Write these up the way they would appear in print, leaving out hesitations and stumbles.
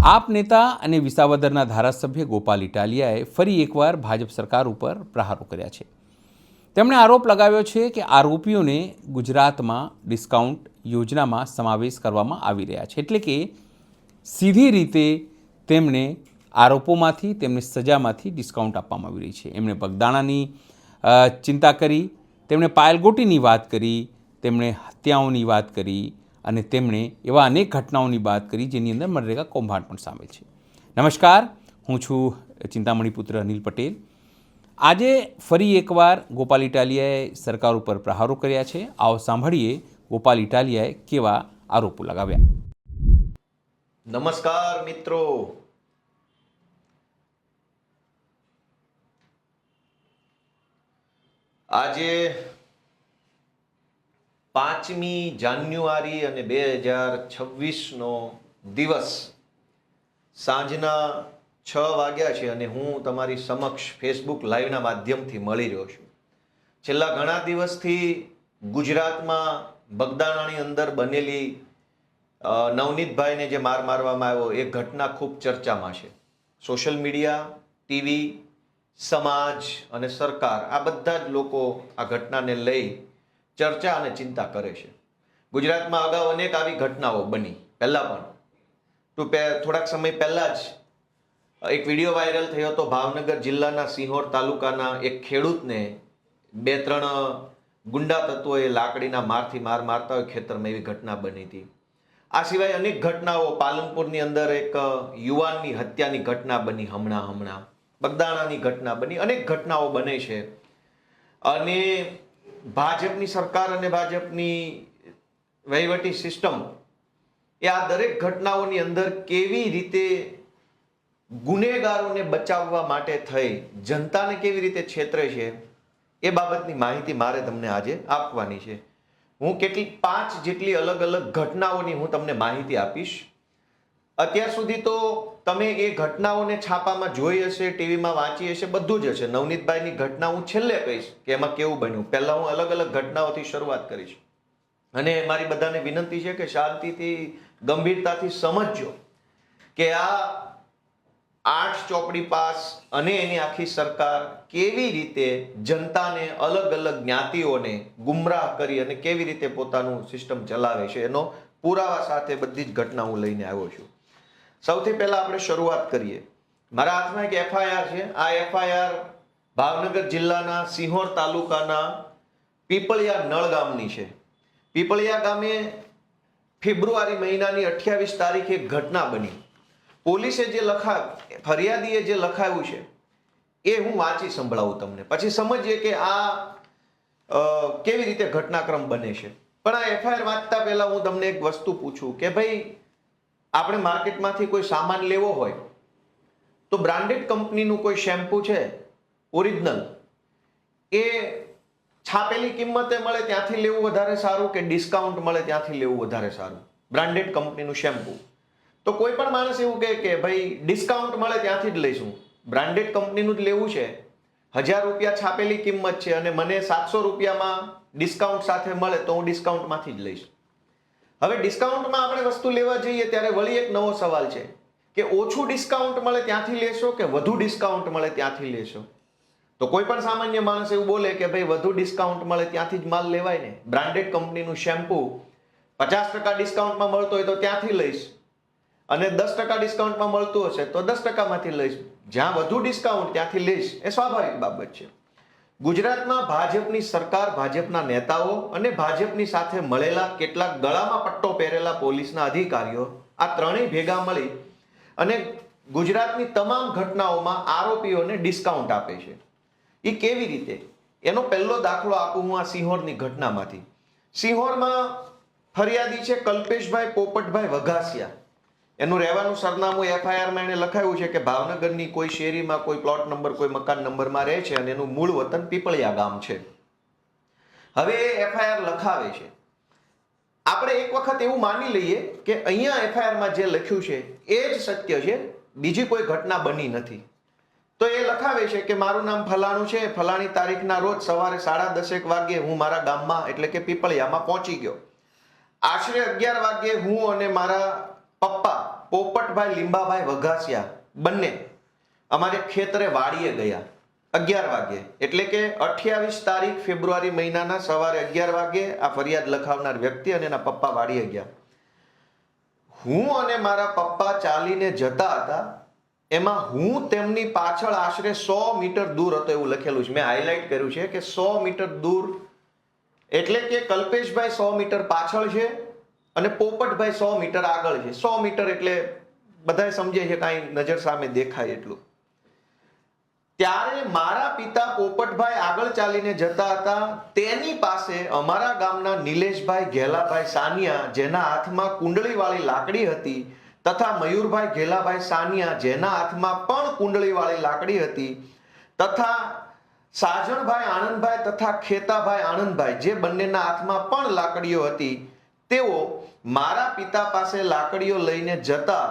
આપ નેતા અને વિસાવદરના ધારાસભ્ય ગોપાલ ઇટાલિયાએ ફરી એકવાર ભાજપ સરકાર ઉપર પ્રહારો કર્યા છે. તેમણે આરોપ લગાવ્યો છે કે આરોપીઓને ગુજરાતમાં ડિસ્કાઉન્ટ યોજનામાં સમાવેશ કરવામાં આવી રહ્યા છે, એટલે કે સીધી રીતે તેમને આરોપોમાંથી તેમને સજામાંથી ડિસ્કાઉન્ટ આપવામાં આવી રહી છે. એમણે બગદાણાની ચિંતા કરી, તેમણે પાયલગોટીની વાત કરી, તેમણે હત્યાઓની વાત કરી અને તેમણે એવા અનેક ઘટનાઓની વાત કરી જેની અંદર મનરેગા કૌભાંડ પણ સામેલ છે. નમસ્કાર, હું છું ચિંતામણી પુત્ર અનિલ પટેલ. આજે ફરી એકવાર ગોપાલ ઇટાલિયાએ સરકાર ઉપર પ્રહારો કર્યા છે. આવો સાંભળીએ ગોપાલ ઇટાલિયાએ કેવા આરોપો લગાવ્યા. નમસ્કાર મિત્રો, આજે 5મી જાન્યુઆરી અને 2026નો દિવસ સાંજના 6 વાગ્યા છે અને હું તમારી સમક્ષ ફેસબુક લાઈવના માધ્યમથી મળી રહ્યો છું. છેલ્લા ઘણા દિવસથી ગુજરાતમાં બગદાણાની અંદર બનેલી નવનીતભાઈને જે મારવામાં આવ્યો એ ઘટના ખૂબ ચર્ચામાં છે. સોશિયલ મીડિયા, ટીવી, સમાજ અને સરકાર આ બધા જ લોકો આ ઘટનાને લઈ ચર્ચા અને ચિંતા કરે છે. ગુજરાતમાં અગાઉ અનેક આવી ઘટનાઓ બની. પહેલા પણ થોડાક સમય પહેલા જ એક વિડીયો વાયરલ થયો હતો. ભાવનગર જિલ્લાના સિંહોર તાલુકાના એક ખેડૂતને 2-3 ગુંડા તત્વોએ લાકડીના મારથી મારતા હોય ખેતરમાં, એવી ઘટના બની હતી. આ સિવાય અનેક ઘટનાઓ, પાલનપુરની અંદર એક યુવાનની હત્યાની ઘટના બની, હમણાં બગદાણાની ઘટના બની, અનેક ઘટનાઓ બને છે. અને ભાજપની સરકાર અને ભાજપની વહીવટી સિસ્ટમ એ આ દરેક ઘટનાઓની અંદર કેવી રીતે ગુનેગારોને બચાવવા માટે થઈ જનતાને કેવી રીતે છેતરે છે એ બાબતની માહિતી મારે તમને આજે આપવાની છે. હું 5 જેટલી અલગ અલગ ઘટનાઓની હું તમને માહિતી આપીશ. અત્યાર સુધી તો તમે એ ઘટનાઓને છાપામાં જોઈ હશે, ટીવીમાં વાંચી હશે, બધું જ હશે. નવનીતભાઈની ઘટના હું છેલ્લે કહીશ કે એમાં કેવું બન્યું. પહેલા હું અલગ અલગ ઘટનાઓથી શરૂઆત કરીશ અને મારી બધાને વિનંતી છે કે શાંતિથી, ગંભીરતાથી સમજજો કે આ 8 ચોપડી પાસ અને એની આખી સરકાર કેવી રીતે જનતાને, અલગ અલગ જ્ઞાતિઓને ગુમરાહ કરી અને કેવી રીતે પોતાનું સિસ્ટમ ચલાવે છે એનો પુરાવા સાથે બધી જ ઘટના હું લઈને આવ્યો છું. સૌથી પહેલા આપણે શરૂઆત કરીએ. મારા હાથમાં એક એફઆઈઆર છે. આ એફઆઈઆર ભાવનગર જિલ્લાના સિંહોર તાલુકાના પીપળિયા નળ ગામની છે. પીપળિયા ગામે ફેબ્રુઆરી મહિનાની 28 તારીખે એક ઘટના બની. પોલીસે જે ફરિયાદીએ જે લખાવ્યું છે એ હું વાંચી સંભળાવું તમને, પછી સમજીએ કે આ કેવી રીતે ઘટનાક્રમ બને છે. પણ આ એફઆઈઆર વાંચતા પહેલા હું તમને એક વસ્તુ પૂછું કે ભાઈ, આપણે માર્કેટમાંથી કોઈ સામાન લેવો હોય તો બ્રાન્ડેડ કંપનીનું કોઈ શેમ્પુ છે ઓરિજિનલ, એ છાપેલી કિંમતે મળે ત્યાંથી લેવું વધારે સારું કે ડિસ્કાઉન્ટ મળે ત્યાંથી લેવું વધારે સારું? બ્રાન્ડેડ કંપનીનું શેમ્પુ તો કોઈ પણ માણસ એવું કહે કે ભાઈ ડિસ્કાઉન્ટ મળે ત્યાંથી જ લઈશું. બ્રાન્ડેડ કંપનીનું જ લેવું છે, 1000 રૂપિયા છાપેલી કિંમત છે અને મને 700 રૂપિયામાં ડિસ્કાઉન્ટ સાથે મળે તો હું ડિસ્કાઉન્ટમાંથી જ લઈશ. હવે ડિસ્કાઉન્ટમાં આપણે વસ્તુ લેવા જઈએ ત્યારે વળી એક નવો સવાલ છે કે ઓછું ડિસ્કાઉન્ટ મળે ત્યાંથી લેશો કે વધુ ડિસ્કાઉન્ટ મળે ત્યાંથી લેશો? તો કોઈ પણ સામાન્ય માણસ એવું બોલે કે ભાઈ વધુ ડિસ્કાઉન્ટ મળે ત્યાંથી જ માલ લેવાય ને. બ્રાન્ડેડ કંપનીનું શેમ્પુ 50% ડિસ્કાઉન્ટમાં મળતો હોય તો ત્યાંથી લઈશ અને 10% ડિસ્કાઉન્ટમાં મળતું હશે તો 10%માંથી લઈશ. જ્યાં વધુ ડિસ્કાઉન્ટ ત્યાંથી લઈશ, એ સ્વાભાવિક બાબત છે. ગુજરાતમાં ભાજપની સરકાર, ભાજપના નેતાઓ અને ભાજપની સાથે મળેલા કેટલાક ગળામાં પટ્ટો પહેરેલા પોલીસના અધિકારીઓ, આ ત્રણેય ભેગા મળી અને ગુજરાતની તમામ ઘટનાઓમાં આરોપીઓને ડિસ્કાઉન્ટ આપે છે. એ કેવી રીતે? એનો પહેલો દાખલો આપું હું આ સિંહોરની ઘટનામાંથી. સિંહોરમાં ફરિયાદી છે કલ્પેશભાઈ પોપટભાઈ વઘાસિયા. એનું રહેવાનું સરનામું એફઆઈઆરમાં એને લખાયું છે કે ભાવનગરની કોઈ શેરીમાં, કોઈ પ્લોટ નંબર, કોઈ મકાન નંબરમાં રહે છે અને એનું મૂળ વતન પીપળિયા ગામ છે. હવે એ એફઆઈઆર લખાવે છે. આપણે એક વખત એવું માની લઈએ કે અહીંયા એફઆઈઆરમાં જે લખ્યું છે એ જ સત્ય છે, બીજી કોઈ ઘટના બની નથી. તો એ લખાવે છે કે મારું નામ ફલાણું છે, ફલાણી તારીખના રોજ સવારે 10:30 વાગ્યે હું મારા ગામમાં એટલે કે પીપળિયામાં પહોંચી ગયો. આશરે 11 વાગ્યે હું અને મારા પપ્પા પોપટભાઈ લીંબાભાઈ વઘાસિયા બંને અમારે ખેતરે વાડીએ ગયા 11 વાગે, એટલે કે 28 તારીખ ફેબ્રુઆરી મહિનાના સવારે 11 વાગે આ ફરિયાદ લખાવનાર વ્યક્તિ અને એના પપ્પા વાડીએ ગયા. હું અને મારા પપ્પા ચાલીને જતા હતા. એમાં હું તેમની પાછળ આશરે 100 મીટર દૂર હતો એવું લખેલું છે. મેં હાઇલાઇટ કર્યું છે કે 100 મીટર દૂર, એટલે કે કલ્પેશભાઈ 100 મીટર પાછળ છે અને પોપટભાઈ 100 મીટર આગળ છે. 100 મીટર એટલે બધાય સમજે છે કાંઈ નજર સામે દેખાય એટલું. ત્યારે મારા પિતા પોપટભાઈ આગળ ચાલીને જતા હતા. તેની પાસે અમારા ગામના નિલેશભાઈ ઘેલાભાઈ સાનિયા, જેના હાથમાં કુંડળીવાળી લાકડી હતી, તથા મયુરભાઈ ઘેલાભાઈ સાનિયા, જેના હાથમાં પણ કુંડળીવાળી લાકડી હતી, તથા સાજણભાઈ આનંદભાઈ તથા ખેતાભાઈ આનંદભાઈ, જે બંનેના હાથમાં પણ લાકડીઓ હતી, તેઓ મારા પિતા પાસે લાકડીઓ લઈને જતા.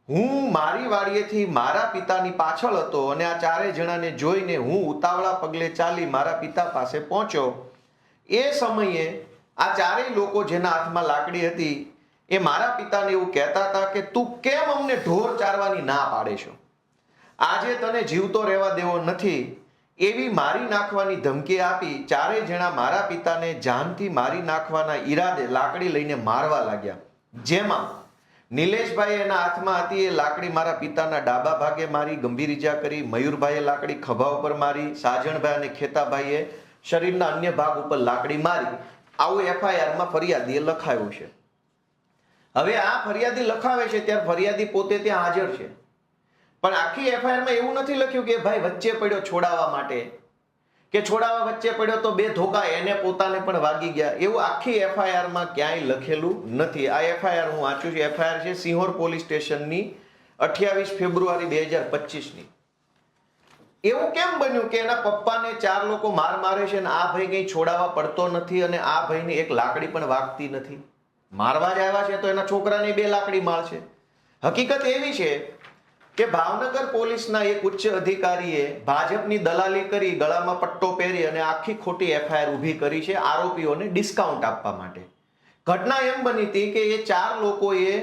હું મારી વાડીએથી મારા પિતાની પાછળ હતો અને આ ચારે જણાને જોઈને હું ઉતાવળા પગલે ચાલી મારા પિતા પાસે પહોંચ્યો. એ સમયે આ ચારેય લોકો જેના હાથમાં લાકડી હતી એ મારા પિતાને એવું કહેતા હતા કે તું કેમ અમને ઢોર ચારવાની ના પાડે છો? આજે તને જીવતો રહેવા દેવો નથી એવી મારી નાખવાની ધમકી આપી ચારેય જણા મારા પિતાને જાનથી મારી નાખવાના ઈરાદે લાકડી લઈને મારવા લાગ્યા. જેમાં નિલેશભાઈ એના હાથમાં હતી એ લાકડી મારા પિતાના ડાબા ભાગે મારી, ગંભીર ઈજા કરી. મયુરભાઈએ લાકડી ખભા ઉપર મારી. સાજણભાઈ અને ખેતાભાઈએ શરીરના અન્ય ભાગ ઉપર લાકડી મારી. આવું એફઆઈઆરમાં ફરિયાદીએ લખાયું છે. હવે આ ફરિયાદી લખાવે છે ત્યારે ફરિયાદી પોતે ત્યાં હાજર છે, પણ આખી એફઆઈઆરમાં એવું નથી લખ્યું કે ભાઈ વચ્ચે પડ્યો છોડાવવા માટે, કે છોડાવવા વચ્ચે પડ્યો તો બે ધોકા એને પોતાને પણ વાગી ગયા, એવું આખી એફઆઈઆરમાં ક્યાંય લખેલું નથી. આ એફઆઈઆર હું વાંચું છું. એફઆઈઆર છે સિંહોર પોલીસ સ્ટેશનની 28 ફેબ્રુઆરી 2025ની. એવું કેમ બન્યું કે એના પપ્પાને 4 લોકો મારે છે અને આ ભાઈ કઈ છોડાવવા પડતો નથી અને આ ભાઈને એક લાકડી પણ વાગતી નથી? મારવા જ આવ્યા છે તો એના છોકરાને 2 લાકડી મારશે. હકીકત એવી છે કે ભાવનગર પોલીસના એક ઉચ્ચ અધિકારીએ ભાજપની દલાલી કરી, ગળામાં પટ્ટો પહેરી અને આખી ખોટી એફઆઈઆર ઊભી કરી છે આરોપીઓને ડિસ્કાઉન્ટ આપવા માટે. ઘટના એમ બની હતી કે એ 4 લોકોએ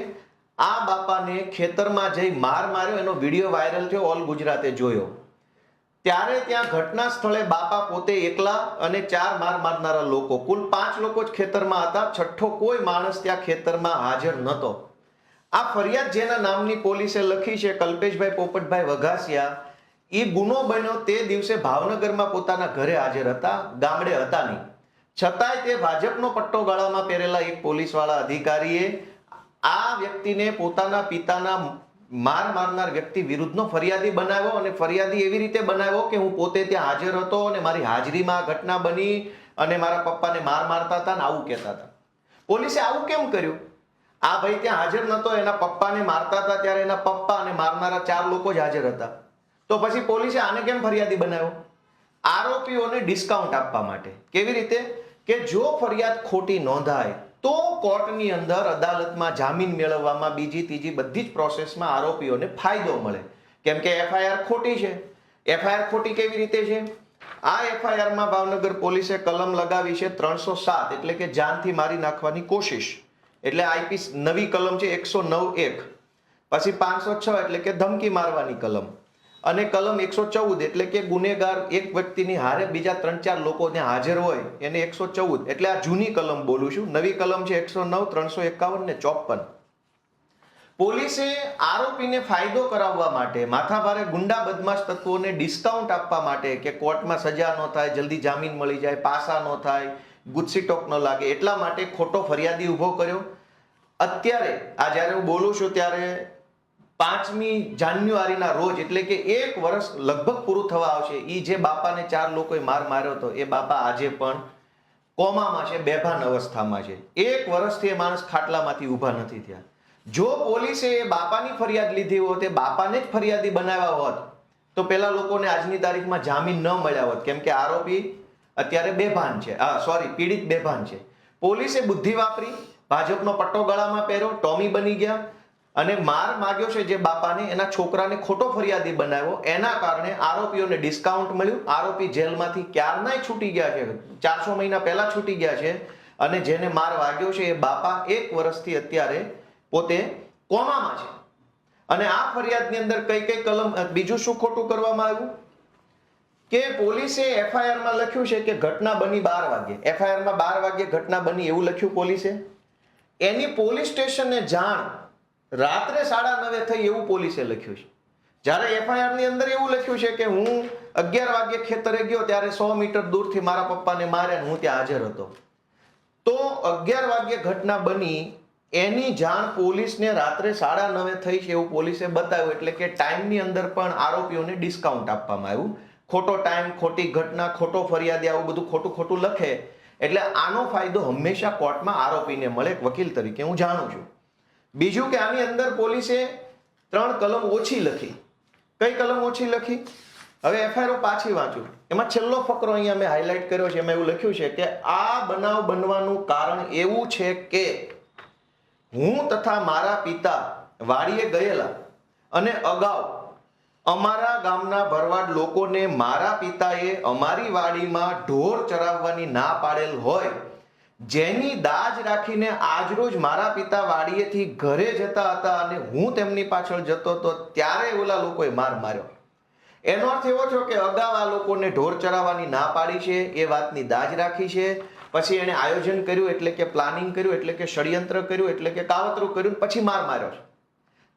આ બાપાને ખેતરમાં જઈ માર્યો. એનો વિડીયો વાયરલ થયો, ઓલ ગુજરાતે જોયો. ત્યારે ત્યાં ઘટના સ્થળે બાપા પોતે એકલા અને 4 મારનારા લોકો, કુલ 5 લોકો જ ખેતરમાં હતા. છઠ્ઠો કોઈ માણસ ત્યાં ખેતરમાં હાજર નહોતો. આ ફરિયાદ જેના નામની પોલીસે લખી છે, કલ્પેશભાઈ પોપટભાઈ વઘાસિયા, એ ગુનો બન્યો તે દિવસે ભાવનગરમાં પોતાના ઘરે હાજર હતા, ગામડે હતા નહીં. છતાંય તે ભાજપનો પટ્ટો ગળામાં પહેરેલા એક પોલીસવાળા અધિકારીએ આ વ્યક્તિને પોતાના પિતાના મારનાર વ્યક્તિ વિરુદ્ધનો ફરિયાદી બનાવ્યો. અને ફરિયાદી એવી રીતે બનાવ્યો કે હું પોતે ત્યાં હાજર હતો અને મારી હાજરીમાં આ ઘટના બની અને મારા પપ્પાને મારતા હતા ને આવું કહેતા હતા. પોલીસે આવું કેમ કર્યું? આ ભાઈ ત્યાં હાજર નતો, એના પપ્પાને મારતા હતા ત્યારે એના પપ્પા અને મારનારા 4 લોકો જ હાજર હતા. તો પછી પોલીસે આને કેમ ફરિયાદી બનાવ્યો? આરોપીઓને ડિસ્કાઉન્ટ આપવા માટે. કેવી રીતે? કે જો ફરિયાદ ખોટી નોંધાય તો કોર્ટની અંદર અદાલતમાં જામીન મેળવવામાં, બીજી ત્રીજી બધી જ પ્રોસેસમાં આરોપીઓને ફાયદો મળે. કેમ કે એફઆઈઆર ખોટી છે. એફઆઈઆર ખોટી કેવી રીતે છે? આ એફઆઈઆરમાં ભાવનગર પોલીસે કલમ લગાવી છે 307, એટલે કે જાનથી મારી નાખવાની કોશિશ, એટલે આઈપી નવી કલમ છે 109(1). પછી 506 એટલે કે ધમકી મારવાની કલમ, અને કલમ 114 એટલે કે ગુનેગાર એક વ્યક્તિની હારે બીજા 3-4 લોકો ત્યાં હાજર હોય એને 114, એટલે આ જૂની કલમ બોલું છું. નવી કલમ છે 109, 351 ને 54. પોલીસે આરોપીને ફાયદો કરાવવા માટે, માથાભારે ગુંડા બદમાશ તત્વોને ડિસ્કાઉન્ટ આપવા માટે કે કોર્ટમાં સજા ન થાય, જલ્દી જામીન મળી જાય, પાસા ન થાય, ગુસ્સીટોક ન લાગે, એટલા માટે ખોટો ફરિયાદી ઊભો કર્યો. અત્યારે આ જ્યારે હું બોલું છું ત્યારે 5મી જાન્યુઆરીના રોજ, એટલે કે 1 વર્ષ લગભગ પૂરું થવા આવશે, એ જે બાપાને 4 લોકોએ માર્યો હતો એ બાપા આજે પણ કોમામાં છે, બેભાન અવસ્થામાં છે. 1 વર્ષથી એ માણસ ખાટલામાંથી ઊભા નથી થયા. જો પોલીસે એ બાપાની ફરિયાદ લીધી હોત, એ બાપાને જ ફરિયાદી બનાવ્યા હોત તો પેલા લોકોને આજની તારીખમાં જામીન ન મળ્યા હોત. કેમ કે આરોપી અત્યારે બેભાન છે, પીડિત બેભાન છે. પોલીસે બુદ્ધિ વાપરી, ભાજપનો પટ્ટો ગળામાં પહેર્યો, ટોમી બની ગયા અને માર માગ્યો છે જે બાપાને, એના છોકરાને ખોટો ફરિયાદી બનાવ્યો. એના કારણે આરોપીઓને ડિસ્કાઉન્ટ મળ્યું. આરોપી જેલમાંથી ક્યારનાય છૂટી ગયા છે, 400 મહિના પહેલા છૂટી ગયા છે. અને જેને માર વાગ્યો છે એ બાપા 1 વર્ષથી અત્યારે પોતે કોમામાં છે. અને આ ફરિયાદની અંદર કઈ કલમ, બીજું શું ખોટું કરવામાં આવ્યું કે પોલીસે એફઆઈઆર માં લખ્યું છે કે ઘટના બની 12 વાગે, એફઆઈઆર માં 12 વાગે ઘટના બની એવું લખ્યું પોલીસે. એની પોલીસ સ્ટેશનને જાણ રાત્રે 9:30 થઈ એવું પોલીસે લખ્યું છે. જ્યારે એફઆઈઆર ની અંદર એવું લખ્યું છે કે હું 11 વાગે ખેતરે ગયો ત્યારે 100 મીટર દૂરથી મારા પપ્પાને માર્યા, હું ત્યાં હાજર હતો. તો 11 વાગે ઘટના બની, એની જાણ પોલીસને રાત્રે 9:30 થઈ છે એવું પોલીસે બતાવ્યું. એટલે કે ટાઈમની અંદર પણ આરોપીઓને ડિસ્કાઉન્ટ આપવામાં આવ્યું. ખોટો ટાઈમ, ખોટી ઘટના, ખોટો ફરિયાદી આવું બધું ખોટું લખે એટલે આનો ફાયદો હંમેશા કોર્ટમાં આરોપીને મળે. એક વકીલ તરીકે હું જાણું છું. બીજું કે આની અંદર પોલીસે 3 કલમ ઓછી લખી. કઈ કલમ ઓછી લખી? હવે એફઆઈઆર પાછી વાંચું, એમાં છેલ્લો ફકરો અહીંયા મેં હાઇલાઇટ કર્યો છે. એમાં એવું લખ્યું છે કે આ બનાવ બનવાનું કારણ એવું છે કે હું તથા મારા પિતા વાડીએ ગયેલા અને અગાઉ અમારા ગામના ભરવાડ લોકોને મારા પિતાએ અમારી વાડીમાં ઢોર ચરાવવાની ના પાડેલ હોય, જેની દાજ રાખીને આજરોજ મારા પિતા વાડીએથી ઘરે જતા હતા અને હું તેમની પાછળ જતો હતો ત્યારે ઓલા લોકોએ માર માર્યો. એનો અર્થ એવો થયો કે અગાઉ આ લોકોને ઢોર ચરાવવાની ના પાડી છે, એ વાતની દાજ રાખી છે, પછી એને આયોજન કર્યું એટલે કે પ્લાનિંગ કર્યું, એટલે કે ષડયંત્ર કર્યું, એટલે કે કાવતરું કર્યું, પછી માર માર્યો છે.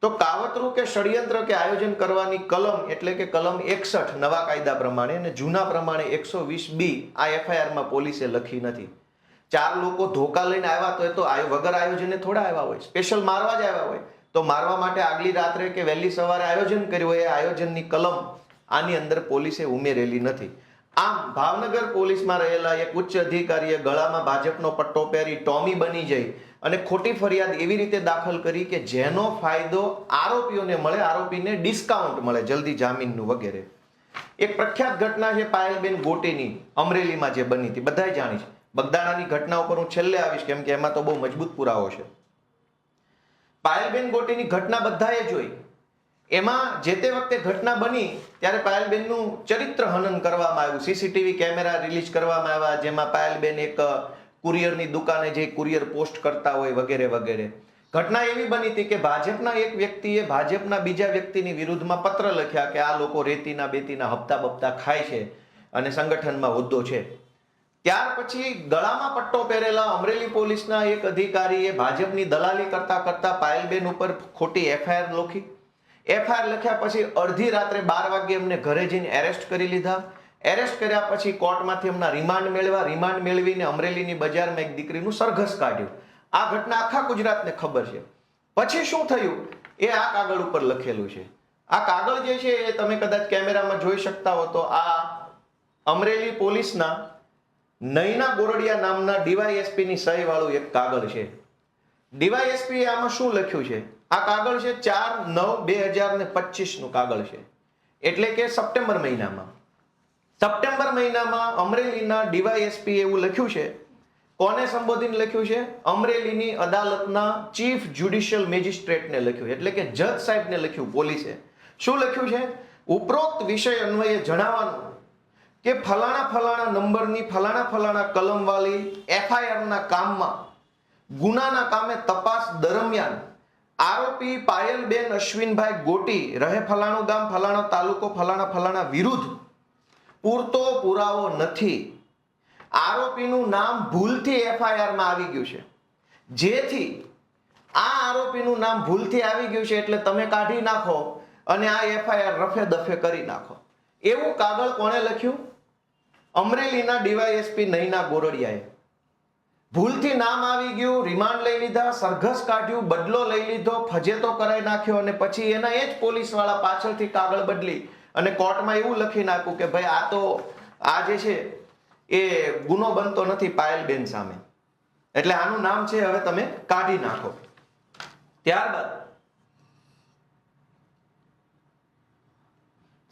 તો કાવતરું કે ષડયંત્ર કે આયોજન કરવાની કલમ એટલે કે કલમ 61 નવા કાયદા પ્રમાણે અને જૂના પ્રમાણે 120B આ એફઆઈઆર માં પોલીસે લખી નથી. 4 લોકો ધોકા લઈને આવ્યા તો એ તો વગર આયોજને થોડા આવ્યા હોય, સ્પેશિયલ મારવા જ આવ્યા હોય. તો મારવા માટે આગલી રાત્રે કે વહેલી સવારે આયોજન કર્યું હોય, એ આયોજનની કલમ આની અંદર પોલીસે ઉમેરેલી નથી. આમ ભાવનગર પોલીસમાં રહેલા એક ઉચ્ચ અધિકારીએ ગળામાં ભાજપનો પટ્ટો પહેરી ટોમી બની જઈ અને ખોટી ફરિયાદ એવી રીતે દાખલ કરી કે જેનો ફાયદો આરોપીઓને મળે, આરોપીને ડિસ્કાઉન્ટ મળે, જલ્દી જામીનનું વગેરે. એક પ્રખ્યાત ઘટના છે પાયલબેન ગોટીની, અમરેલીમાં જે બની હતી, બધાય જાણી છે. બગદાણાની ઘટના ઉપર હું છેલ્લે આવીશ કેમ કે એમાં તો બહુ મજબૂત પુરાવો છે. પાયલબેન ગોટીની ઘટના બધાએ જોઈ. એમાં જે તે વખતે ઘટના બની ત્યારે પાયલબેનનું ચરિત્ર હનન કરવામાં આવ્યું. સીસીટીવી કેમેરા રિલીઝ કરવામાં આવ્યા, જેમાં પાયલબેન એક કુરિયરની દુકાને જે કુરિયર પોસ્ટ કરતા હોય વગેરે વગેરે. ઘટના એવી બની હતી કે ભાજપના એક વ્યક્તિએ ભાજપના બીજા વ્યક્તિની વિરુદ્ધમાં પત્ર લખ્યા કે આ લોકો રેતીના બેતીના હપ્તા બપ્તા ખાય છે અને સંગઠનમાં હોદ્દો છે. ત્યાર પછી ગળામાં પટ્ટો પહેરેલા અમરેલી પોલીસના એક અધિકારીએ ભાજપની દલાલી કરતા કરતા પાયલબેન ઉપર ખોટી એફઆઈઆર લખી. એફઆઈઆર લખ્યા પછી અડધી રાત્રે 12 વાગે એમને ઘરે જઈને એરેસ્ટ કરી લીધા. એરેસ્ટ કર્યા પછી કોર્ટમાંથી એમના રિમાન્ડ મેળવ્યા. રિમાન્ડ મેળવીને અમરેલીની બજારમાં એક દીકરીનું સરઘસ કાઢ્યું. આ ઘટના આખા ગુજરાતને ખબર છે. પછી શું થયું એ આ કાગળ ઉપર લખેલું છે. આ કાગળ જે છે એ તમે કદાચ કેમેરામાં જોઈ શકતા હો તો આ અમરેલી પોલીસના નૈના ગોરડિયા નામના ડીવાયએસપી ની સહી વાળું એક કાગળ છે. ડીવાયએસપી આમાં શું લખ્યું છે? આ કાગળ છે 4/9/2025 નું કાગળ છે. એટલે કે સપ્ટેમ્બર મહિનામાં અમરેલીના ડીવાયએસપી એવું લખ્યું છે. કોને સંબોધીને લખ્યું છે? અમરેલીની અદાલતના ચીફ જ્યુડિશિયલ મેજિસ્ટ્રેટને લખ્યું, એટલે કે જજ સાહેબને લખ્યું પોલીસે. શું લખ્યું છે? ઉપરોક્ત વિષય અન્વયે જણાવવાનું કે ફલાણા નંબરની ફલાણા કલમ વાળી એફઆઈઆરના કામમાં ગુનાના કામે તપાસ દરમિયાન આરોપી પાયલબેન અશ્વિનભાઈ ગોટી રહે ફલાણું ગામ ફલાણો તાલુકો ફલાણા વિરુદ્ધ પૂરતો પુરાવો નથી. આરોપીનું નામ ભૂલથી એફઆઈઆર માં આવી ગયું છે, જેથી આ આરોપીનું નામ ભૂલથી આવી ગયું છે એટલે તમે કાઢી નાખો અને આ એફઆઈઆર રફે દફે કરી નાખો. એવું કાગળ કોણે લખ્યું? અમરેલીના ડીવાયએસપી નૈના ગોરડિયાએ. ભૂલથી નામ આવી ગયું, રિમાન્ડ લઈ લીધા, સરઘસ કાઢ્યું, બદલો લઈ લીધો, ફજેતો કરાઈ નાખ્યો અને પછી એના એ જ પોલીસ વાળા પાછળથી કાગળ બદલી અને કોર્ટમાં એવું લખીને આપ્યું કે ભાઈ આ જે છે એ ગુનો બનતો નથી પાયલબેન સામે, એટલે આનું નામ છે હવે તમે કાઢી નાખો. ત્યારબાદ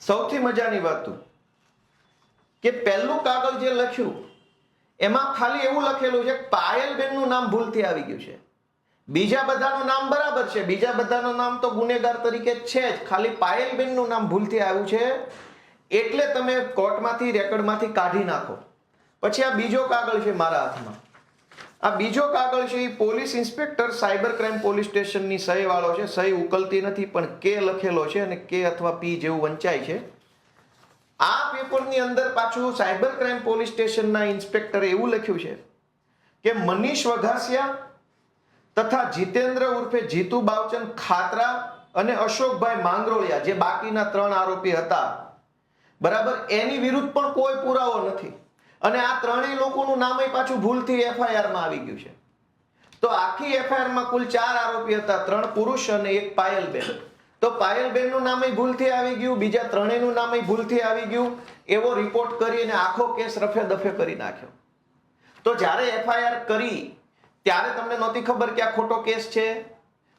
સૌથી મજાની વાત કે પહેલું કાગળ જે લખ્યું એમાં ખાલી એવું લખેલું છે કે પાયલબેનનું નામ ભૂલથી આવી ગયું છે. બીજા બધાનું નામ બરાબર છે, બીજા બધાનું નામ તો ગુનેગાર તરીકે છે જ, ખાલી પાયલબેનનું નામ ભૂલથી આવ્યું છે એટલે તમે કોર્ટમાંથી રેકોર્ડમાંથી કાઢી નાખો. પછી આ બીજો કાગળ છે મારા હાથમાં. આ બીજો કાગળ છે એ police inspector cyber crime police સ્ટેશનની સહી વાળો છે. સહી ઉકલતી નથી પણ કે લખેલો છે અને કે અથવા પી જેવું વંચાય છે. આ પેપરની અંદર પાછું સાયબર ક્રાઇમ પોલીસ સ્ટેશનના ઇન્સ્પેક્ટરે એવું લખ્યું છે કે મનીષ વઘાસિયા તથા જીતેન્દ્ર ઉર્ફે જીતુ બાવચંદ ખાતરા અને અશોકભાઈ માંગરોળિયા જે બાકીના 3 આરોપી હતા, બરાબર, એની વિરુદ્ધ પણ કોઈ પુરાવો નથી અને આ ત્રણેય લોકોનું નામ પાછું ભૂલથી એફઆઈઆર માં આવી ગયું છે. તો આખી એફઆઈઆર માં કુલ 4 આરોપી હતા, 3 પુરુષ અને 1 પાયલબેન. તો પાયલબેન નું નામ ભૂલથી આવી ગયું, બીજા ત્રણેયનું નામ ભૂલથી આવી ગયું. એવો રિપોર્ટ કરીને આખો કેસ રફે દફે કરી નાખ્યો. તો જ્યારે એફઆઈઆર કરી ત્યારે તમને નહોતી ખબર કે આ ખોટો કેસ છે,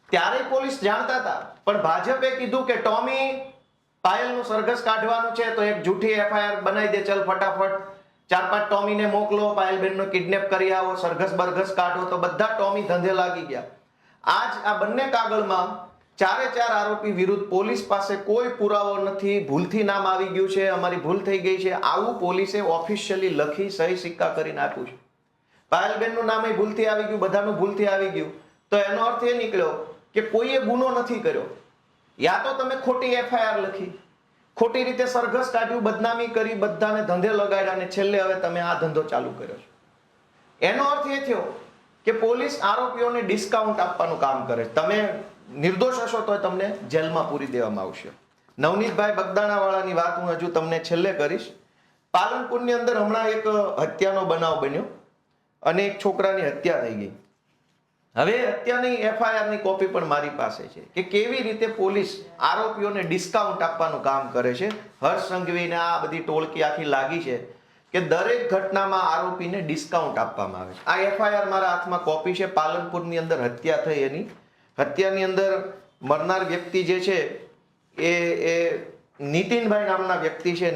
ત્યારે પોલીસ જાણતા હતા, પણ ભાજપે કીધું કે ટોમી પાયલનું સરઘસ કાઢવાનું છે તો એક જૂઠી એફઆઈઆર બનાવી દે, ચલ ફટાફટ 4-5 ટોમીને મોકલો, પાયલબેનનો કિડનેપ કરી આવો, સરઘસ બરઘસ કાઢો. તો બધા ટોમી ધંધે લાગી ગયા. આજ આ બંને કાગળમાં 4 આરોપી વિરુદ્ધ પોલીસ પાસે કોઈ પુરાવો નથી, ભૂલથી નામ આવી ગયું છે, અમારી ભૂલ થઈ ગઈ છે, આવું પોલીસે ઓફિશિયલી લખી સહી સિક્કા કરીને આપ્યું છે. પાયલબેનનું નામ ભૂલથી આવી ગયું, બધાનું ભૂલથી આવી ગયું. તો એનો અર્થ એ નીકળ્યો કે કોઈએ ગુનો નથી કર્યો. યા તો તમે ખોટી એફઆઈઆર લખી, ખોટી રીતે સરઘસ કાઢ્યું, બદનામી કરી, બધાને ધંધે લગાડ્યા અને છેલ્લે હવે તમે આ ધંધો ચાલુ કર્યો છે. એનો અર્થ એ થયો કે પોલીસ આરોપીઓને ડિસ્કાઉન્ટ આપવાનું કામ કરે. તમે નિર્દોષ હશો તો તમને જેલમાં પૂરી દેવામાં આવશે. નવનીતભાઈ બગદાણાવાળાની વાત હું હજુ તમને છેલ્લે કરીશ. પાલનપુરની અંદર હમણાં એક હત્યાનો બનાવ બન્યો અને એક છોકરાની હત્યા થઈ ગઈ. હવે હત્યાની એફઆઈઆર ની કોપી પણ મારી પાસે છે કે કેવી રીતે પોલીસ આરોપીઓને ડિસ્કાઉન્ટ આપવાનું કામ કરે છે. હર્ષ સંઘવીને આ બધી ટોળકી આખી લાગી છે કે દરેક ઘટનામાં આરોપીને ડિસ્કાઉન્ટ આપવામાં આવે છે. આ એફઆઈઆર મારા હાથમાં કોપી છે. પાલનપુરની અંદર હત્યા થઈ, એની હત્યાની અંદર મરનાર વ્યક્તિ જે છે એ નીતિનભાઈ નામના વ્યક્તિ છે.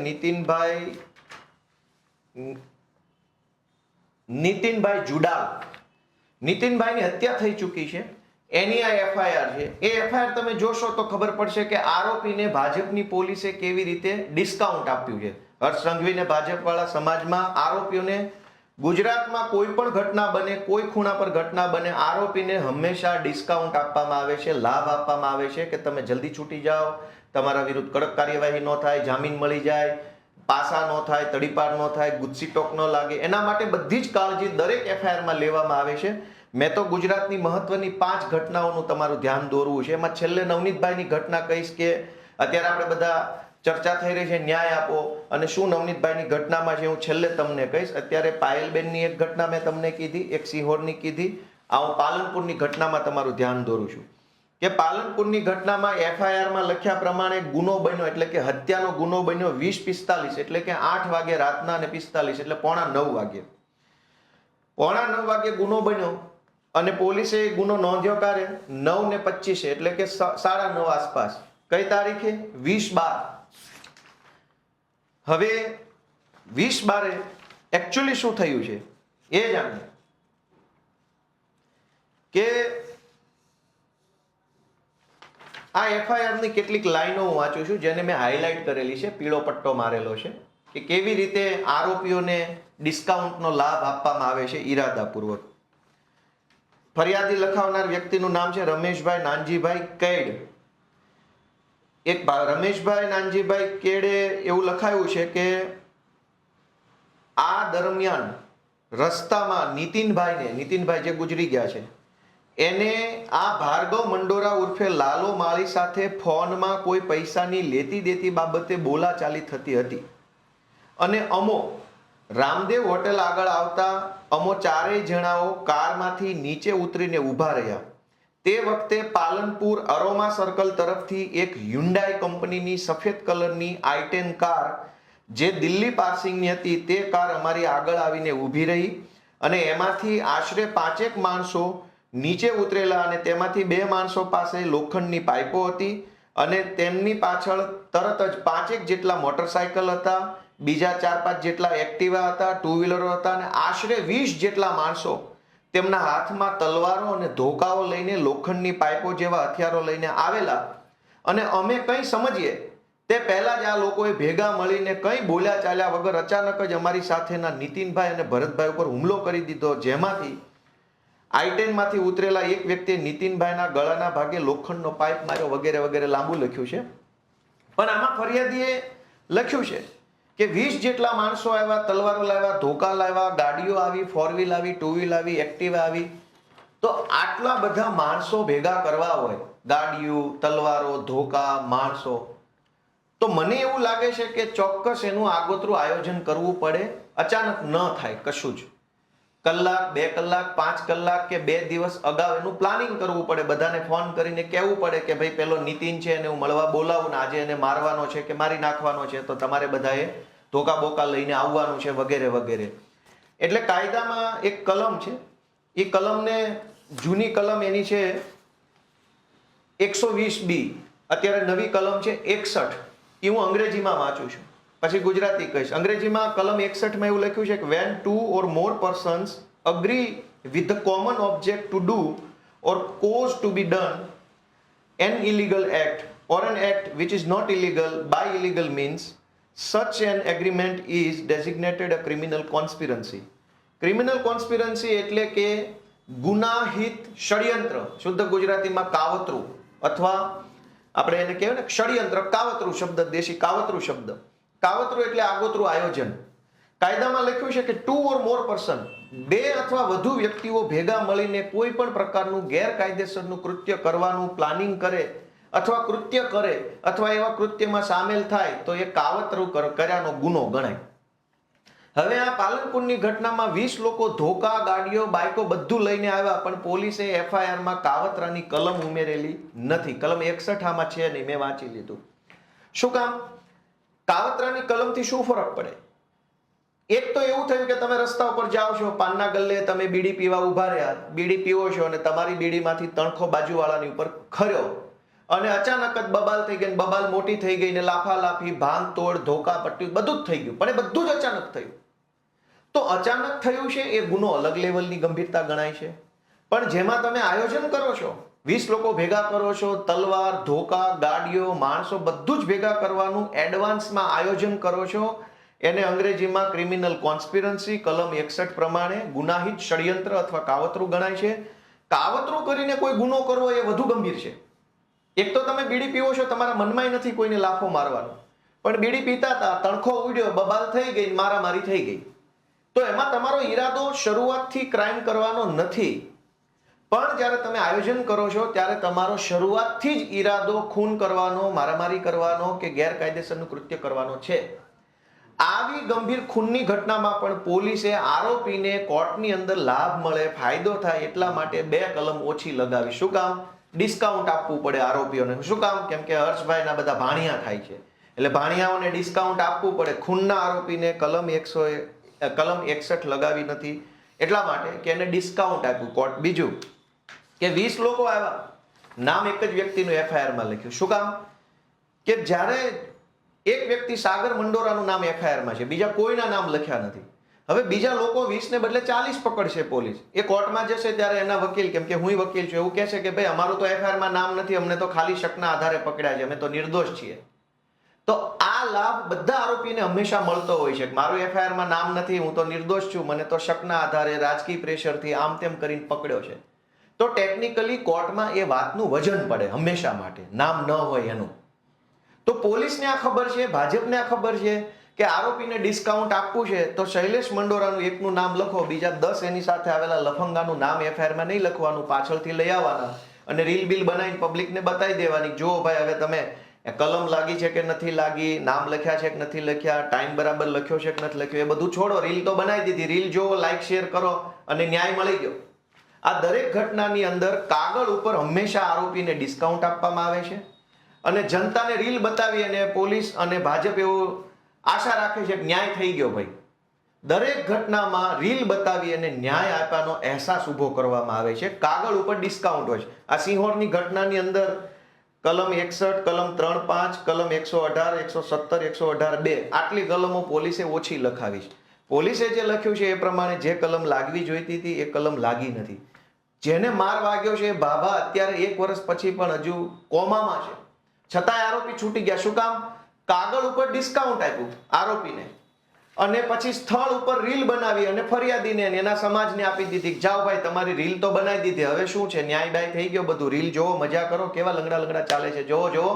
નીતિનભાઈ જુડાલ. નીતિનભાઈની હત્યા થઈ ચૂકી છે, એની આ એફઆઈઆર છે. એ એફઆઈઆર તમે જોશો તો ખબર પડશે કે આરોપીને ભાજપની પોલીસે કેવી રીતે ડિસ્કાઉન્ટ આપ્યું છે. હર્ષ સંઘવીને ભાજપવાળા સમાજમાં આરોપીઓને ગુજરાતમાં કોઈ પણ ઘટના બને, કોઈ ખૂણા પર ઘટના બને, આરોપીને હંમેશા ડિસ્કાઉન્ટ આપવામાં આવે છે, લાભ આપવામાં આવે છે કે તમે જલ્દી છૂટી જાઓ, તમારા વિરુદ્ધ કડક કાર્યવાહી ન થાય, જામીન મળી જાય, પાસા ન થાય, તડીપાર ન થાય, ગુસ્સીટોક ન લાગે. એના માટે બધી જ કાળજી દરેક એફઆઈઆરમાં લેવામાં આવે છે. મેં તો ગુજરાતની મહત્વની 5 ઘટનાઓનું તમારું ધ્યાન દોરવું છે. એમાં છેલ્લે નવનીતભાઈની ઘટના કહીશ કે અત્યારે આપણે બધા ચર્ચા થઈ રહી છે ન્યાય આપો, અને શું નવનીતભાઈની ઘટનામાં છે હું છેલ્લે તમને કહીશ. અત્યારે પાયલબેનની એક ઘટના મેં તમને કીધી, એક સિહોરની કીધી. આ હું પાલનપુરની ઘટનામાં તમારું ધ્યાન દોરું છું કે પાલનપુરની ઘટનામાં એફઆઈઆરમાં લખ્યા પ્રમાણે ગુનો બન્યો, એટલે કે હત્યાનો ગુનો બન્યો 20:45, એટલે કે 8 વાગે રાતના અને 45, એટલે 8:45 વાગે. 8:45 વાગે ગુનો બન્યો અને પોલીસે એ ગુનો નોંધ્યો ક્યારે? 9:25, એટલે કે 9:30 આસપાસ. કઈ તારીખે? 20/12. હવે 20/12 એકચ્યુઅલી શું થયું છે એ જાણીએ કે આ એફઆઈઆર ની કેટલીક લાઈનો હું વાંચું છું જેને મેં હાઇલાઇટ કરેલી છે, પીળો પટ્ટો મારેલો છે કે કેવી રીતે આરોપીઓને ડિસ્કાઉન્ટનો લાભ આપવામાં આવે છે ઈરાદાપૂર્વક. ફરિયાદી લખાવનાર વ્યક્તિનું નામ છે રમેશભાઈ નાનજીભાઈ કેડ. એક રમેશભાઈ નાનજીભાઈ કેડે એવું લખાયું છે કે આ દરમિયાન રસ્તામાં નીતિનભાઈ જે ગુજરી ગયા છે એને આ ભાર્ગવ મંડોરા ઉર્ફે લાલો માળી સાથે ફોનમાં કોઈ પૈસાની લેતી દેતી બાબતે બોલાચાલી થતી હતી અને અમો રામદેવ હોટેલ આગળ આવતા અમો 4 જણાઓ કારમાંથી નીચે ઉતરીને ઊભા રહ્યા. તે વખતે પાલનપુર અરોમા સર્કલ તરફથી એક હ્યુન્ડાઈ કંપનીની સફેદ કલરની i10 કાર જે દિલ્હી પાર્સિંગની હતી તે કાર અમારી આગળ આવીને ઊભી રહી અને એમાંથી આશરે 5 માણસો નીચે ઉતરેલા અને તેમાંથી 2 માણસો પાસે લોખંડની પાઇપો હતી અને તેમની પાછળ તરત જ 5 જેટલા મોટરસાયકલ હતા, બીજા 4-5 જેટલા એક્ટિવા હતા, 2 વ્હીલરો હતા અને આશરે 20 જેટલા માણસો તેમના હાથમાં તલવારો અને ધોકાઓ લઈને લોખંડની પાઇપો જેવા હથિયારો લઈને આવેલા. અને અમે કંઈ સમજીએ તે પહેલા જ આ લોકોએ ભેગા મળીને કંઈ બોલ્યા ચાલ્યા વગર અચાનક જ અમારી સાથેના નીતિનભાઈ અને ભરતભાઈ ઉપર હુમલો કરી દીધો, જેમાંથી I-10 માંથી ઉતરેલા એક વ્યક્તિએ નીતિનભાઈના ગળાના ભાગે લોખંડનો પાઇપ માર્યો વગેરે વગેરે લાંબુ લખ્યું છે. પણ આમાં ફરિયાદીએ લખ્યું છે કે 20 જેટલા માણસો આવ્યા, તલવારો લાવ્યા, ધોકા લાવ્યા, ગાડીઓ આવી, 4 વ્હીલ આવી, 2 વ્હીલ આવી, એક્ટિવા આવી. તો આટલા બધા માણસો ભેગા કરવા હોય, ગાડીઓ, તલવારો, ધોકા, માણસો, તો મને એવું લાગે છે કે ચોક્કસ એનું આગોતરું આયોજન કરવું પડે. અચાનક ન થાય કશું જ. કલાક, 2 કલાક, 5 કલાક કે 2 દિવસ અગાઉ એનું પ્લાનિંગ કરવું પડે. બધાને ફોન કરીને કહેવું પડે કે ભાઈ પેલો નીતિન છે એને હું મળવા બોલાવું ને આજે એને મારવાનો છે કે મારી નાખવાનો છે, તો તમારે બધાએ ધોકા બોકા લઈને આવવાનું છે વગેરે વગેરે. એટલે કાયદામાં એક કલમ છે, એ કલમને જૂની કલમ એની છે 120B, અત્યારે નવી કલમ છે 61. એ હું અંગ્રેજીમાં વાંચું છું, પછી ગુજરાતી કહીશ. અંગ્રેજીમાં કલમ 61 માં એવું લખ્યું છે કે when 2 or more persons agree with the common object to do or cause to be done an illegal act or an act which is not illegal by illegal means, such an agreement is designated a criminal conspiracy. Criminal conspiracy એટલે કે ગુનાહિત ષડયંત્ર, શુદ્ધ ગુજરાતીમાં કાવતરું, અથવા આપણે એને કહેવાય ને ષડયંત્ર, કાવતરું શબ્દ, દેશી કાવતરું શબ્દ. કાવતરું એટલે આગોતરું આયોજન. કાયદામાં લખ્યું છે કે 2 or more person, 2 અથવા વધુ વ્યક્તિઓ ભેગા મળીને કોઈ પણ પ્રકારનું ગેરકાયદેસરનું કૃત્ય કરવાનું પ્લાનિંગ કરે અથવા કૃત્ય કરે અથવા એવા કૃત્યમાં સામેલ થાય તો એ કાવતરું કર્યાનો ગુનો ગણાય. હવે આ પાલનપુરની ઘટનામાં 20 લોકો ધોકા, ગાડીઓ, બાઇકો બધું લઈને આવ્યા, પણ પોલીસે FIR માં કાવતરાની કલમ ઉમેરેલી નથી. કલમ 61 આમાં છે નહીં, મેં વાંચી લીધું. શું કામ? કાવતરાની કલમથી શું ફરક પડે? એક તો એવું થયું કે તમે રસ્તા ઉપર જાઓ છો, પાનના ગલ્લે તમે બીડી પીવા ઉભા રહ્યા, બીડી પીવો છો અને તમારી બીડીમાંથી તણખો બાજુવાળાની ઉપર ખર્યો અને અચાનક જ બબાલ થઈ ગઈ, બબાલ મોટી થઈ ગઈ ને લાફાલાફી, ભાંગ તોડ, ધોકા પટ્ટી બધું જ થઈ ગયું. પણ એ બધું જ અચાનક થયું. તો અચાનક થયું છે એ ગુનો અલગ લેવલની ગંભીરતા ગણાય છે. પણ જેમાં તમે આયોજન કરો છો, 20 લોકો ભેગા કરો છો, તલવાર, ધોકા, ગાડીઓ, માણસો બધું જ ભેગા કરવાનું એડવાન્સમાં આયોજન કરો છો, એને અંગ્રેજીમાં ક્રિમિનલ કોન્સ્પિરન્સી કલમ 61 પ્રમાણે ગુનાહિત ષડયંત્ર અથવા કાવતરું ગણાય છે. કાવતરું કરીને કોઈ ગુનો કરવો એ વધુ ગંભીર છે. એક તો તમે બીડી પીવો છો, તમારા મનમાં નથી કોઈને લાફો મારવાનો, પણ બીડી પીતા હતા, તણખો ઉડ્યો, બબાલ થઈ ગઈ, મારામારી થઈ ગઈ, તો એમાં તમારો ઈરાદો શરૂઆતથી ક્રાઇમ કરવાનો નથી. પણ જ્યારે તમે આયોજન કરો છો ત્યારે તમારો શરૂઆતથી જ ઈરાદો ખૂન કરવાનો, મારામારી કરવાનો કે ગેરકાયદેસરનું કૃત્ય કરવાનો છે. આવી ગંભીર ખૂનની ઘટનામાં પણ પોલીસે આરોપીને કોર્ટની અંદર લાભ મળે, ફાયદો થાય એટલા માટે 2 કલમ ઓછી લગાવી. શું કામ? ડિસ્કાઉન્ટ આપવું પડે આરોપીઓને. શું કામ? કેમ કે હર્ષભાઈના બધા ભાણિયા થાય છે, એટલે ભાણિયાઓને ડિસ્કાઉન્ટ આપવું પડે. ખૂનના આરોપીને કલમ 61 લગાવી નથી એટલા માટે કે એને ડિસ્કાઉન્ટ આપ્યું કોર્ટ. બીજું કે 20 લોકો આવ્યા, નામ એક જ વ્યક્તિનું FIR માં લખ્યું. શું કામ? કે જ્યારે એક વ્યક્તિ સાગર મંડોરાનું નામ FIR માં છે, બીજા કોઈના નામ લખ્યા નથી. હવે બીજા લોકો 20 ને બદલે 40 પકડશે પોલીસ. એ કોર્ટમાં જશે ત્યારે એના વકીલ, કેમ કે હું વકીલ છું, એવું કહેશે કે ભાઈ અમારું તો FIR માં નામ નથી, અમને તો ખાલી શકના આધારે પકડ્યા છે, અમે તો નિર્દોષ છીએ. તો આ લાભ બધા આરોપીને હંમેશા મળતો હોય છે કે મારું FIR માં નામ નથી, હું તો નિર્દોષ છું, મને તો શકના આધારે રાજકીય પ્રેશરથી આમ તેમ કરીને પકડ્યો છે. તો ટેકનિકલી કોર્ટમાં એ વાતનું વજન પડે હંમેશા માટે, નામ ન હોય એનું. તો પોલીસને આ ખબર છે, ભાજપને આ ખબર છે કે આરોપીને ડિસ્કાઉન્ટ આપવું છે, તો શૈલેષ મંડોરાનું એકનું નામ લખો, બીજા 10 એની સાથે આવેલા લફંગાનું નામ FIR માં નહીં લખવાનું, પાછળથી લઈ આવવાના અને રીલ બિલ બનાવીને પબ્લિકને બતાવી દેવાની, જો ભાઈ હવે તમે કલમ લાગી છે કે નથી લાગી, નામ લખ્યા છે કે નથી લખ્યા, ટાઈમ બરાબર લખ્યો છે કે નથી લખ્યો, એ બધું છોડો, રીલ તો બનાવી દીધી, રીલ જોવો, લાઈક શેર કરો અને ન્યાય મળી ગયો. આ દરેક ઘટનાની અંદર કાગળ ઉપર હંમેશા આરોપીને ડિસ્કાઉન્ટ આપવામાં આવે છે અને જનતાને રીલ બતાવી અને પોલીસ અને ભાજપ એવું આશા રાખે છે કે ન્યાય થઈ ગયો. ભાઈ દરેક ઘટનામાં રીલ બતાવી અને ન્યાય આપવાનો અહેસાસ ઉભો કરવામાં આવે છે. કાગળ ઉપર ડિસ્કાઉન્ટ હોય છે. આ સિંહોરની ઘટનાની અંદર કલમ 61, કલમ 3.5, કલમ 118, 117, 118(2) આટલી કલમો પોલીસે ઓછી લખાવી છે. પોલીસે જે લખ્યું છે એ પ્રમાણે જે કલમ લાગવી જોઈતી હતી એ કલમ લાગી નથી. જેને માર વાગ્યો છે એ બાબા અત્યારે 1 વર્ષ પછી પણ હજુ કોમામાં છે, છતાંય આરોપી છૂટી ગયા. શું કામ? કાગળ ઉપર ડિસ્કાઉન્ટ આપ્યું આરોપીને. અને પછી સ્થળ ઉપર રીલ બનાવી અને ફરિયાદીને અને એના સમાજને આપી દીધી કે જાઓ ભાઈ તમારી રીલ તો બનાવી દીધી, હવે શું છે ન્યાય બાય થઈ ગયો બધું, રીલ જોવો મજા કરો, કેવા લંગડા લંગડા ચાલે છે જોવો જોવો.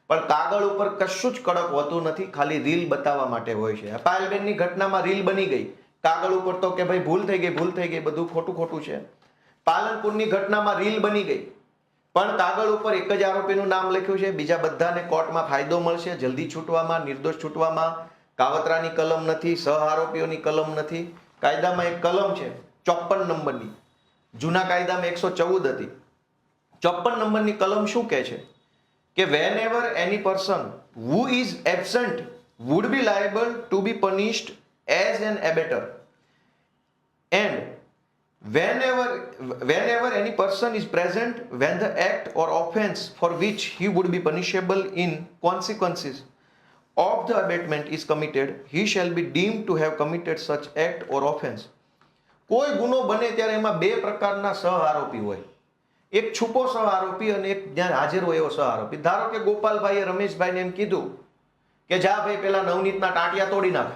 પણ કાગળ ઉપર કશું જ કડક હોતું નથી, ખાલી રીલ બતાવવા માટે હોય છે. પાયલબેનની ઘટનામાં રીલ બની ગઈ, કાગળ ઉપર તો કે ભાઈ ભૂલ થઈ ગઈ બધું ખોટું ખોટું છે. પાલનપુરની ઘટનામાં રીલ બની ગઈ, પણ કાગળ ઉપર એક જ આરોપીનું નામ લખ્યું છે, બીજા બધાને કોર્ટમાં ફાયદો મળશે જલ્દી છૂટવામાં, નિર્દોષ છૂટવામાં. કાવતરાની કલમ નથી, સહ આરોપીઓની કલમ નથી. કાયદામાં એક કલમ છે 54 નંબરની, જૂના કાયદામાં 114 હતી. 54 નંબરની કલમ શું કહે છે કે whenever any person who is absent would be liable to be punished as an abettor, and whenever any person is present when the act or offense for which he would be punishable in consequences of the abatement is committed, he shall be deemed to have committed such act or offense. કોઈ ગુનો બને ત્યારે એમાં બે પ્રકારના સહ આરોપી હોય, એક છુપો સહ આરોપી અને એક જ્યાં હાજર હોય એવો સહ આરોપી. ધારો કે ગોપાલભાઈએ રમેશભાઈને એમ કીધું કે જા ભાઈ પેલા નવનીતના ટાંટિયા તોડી નાખ,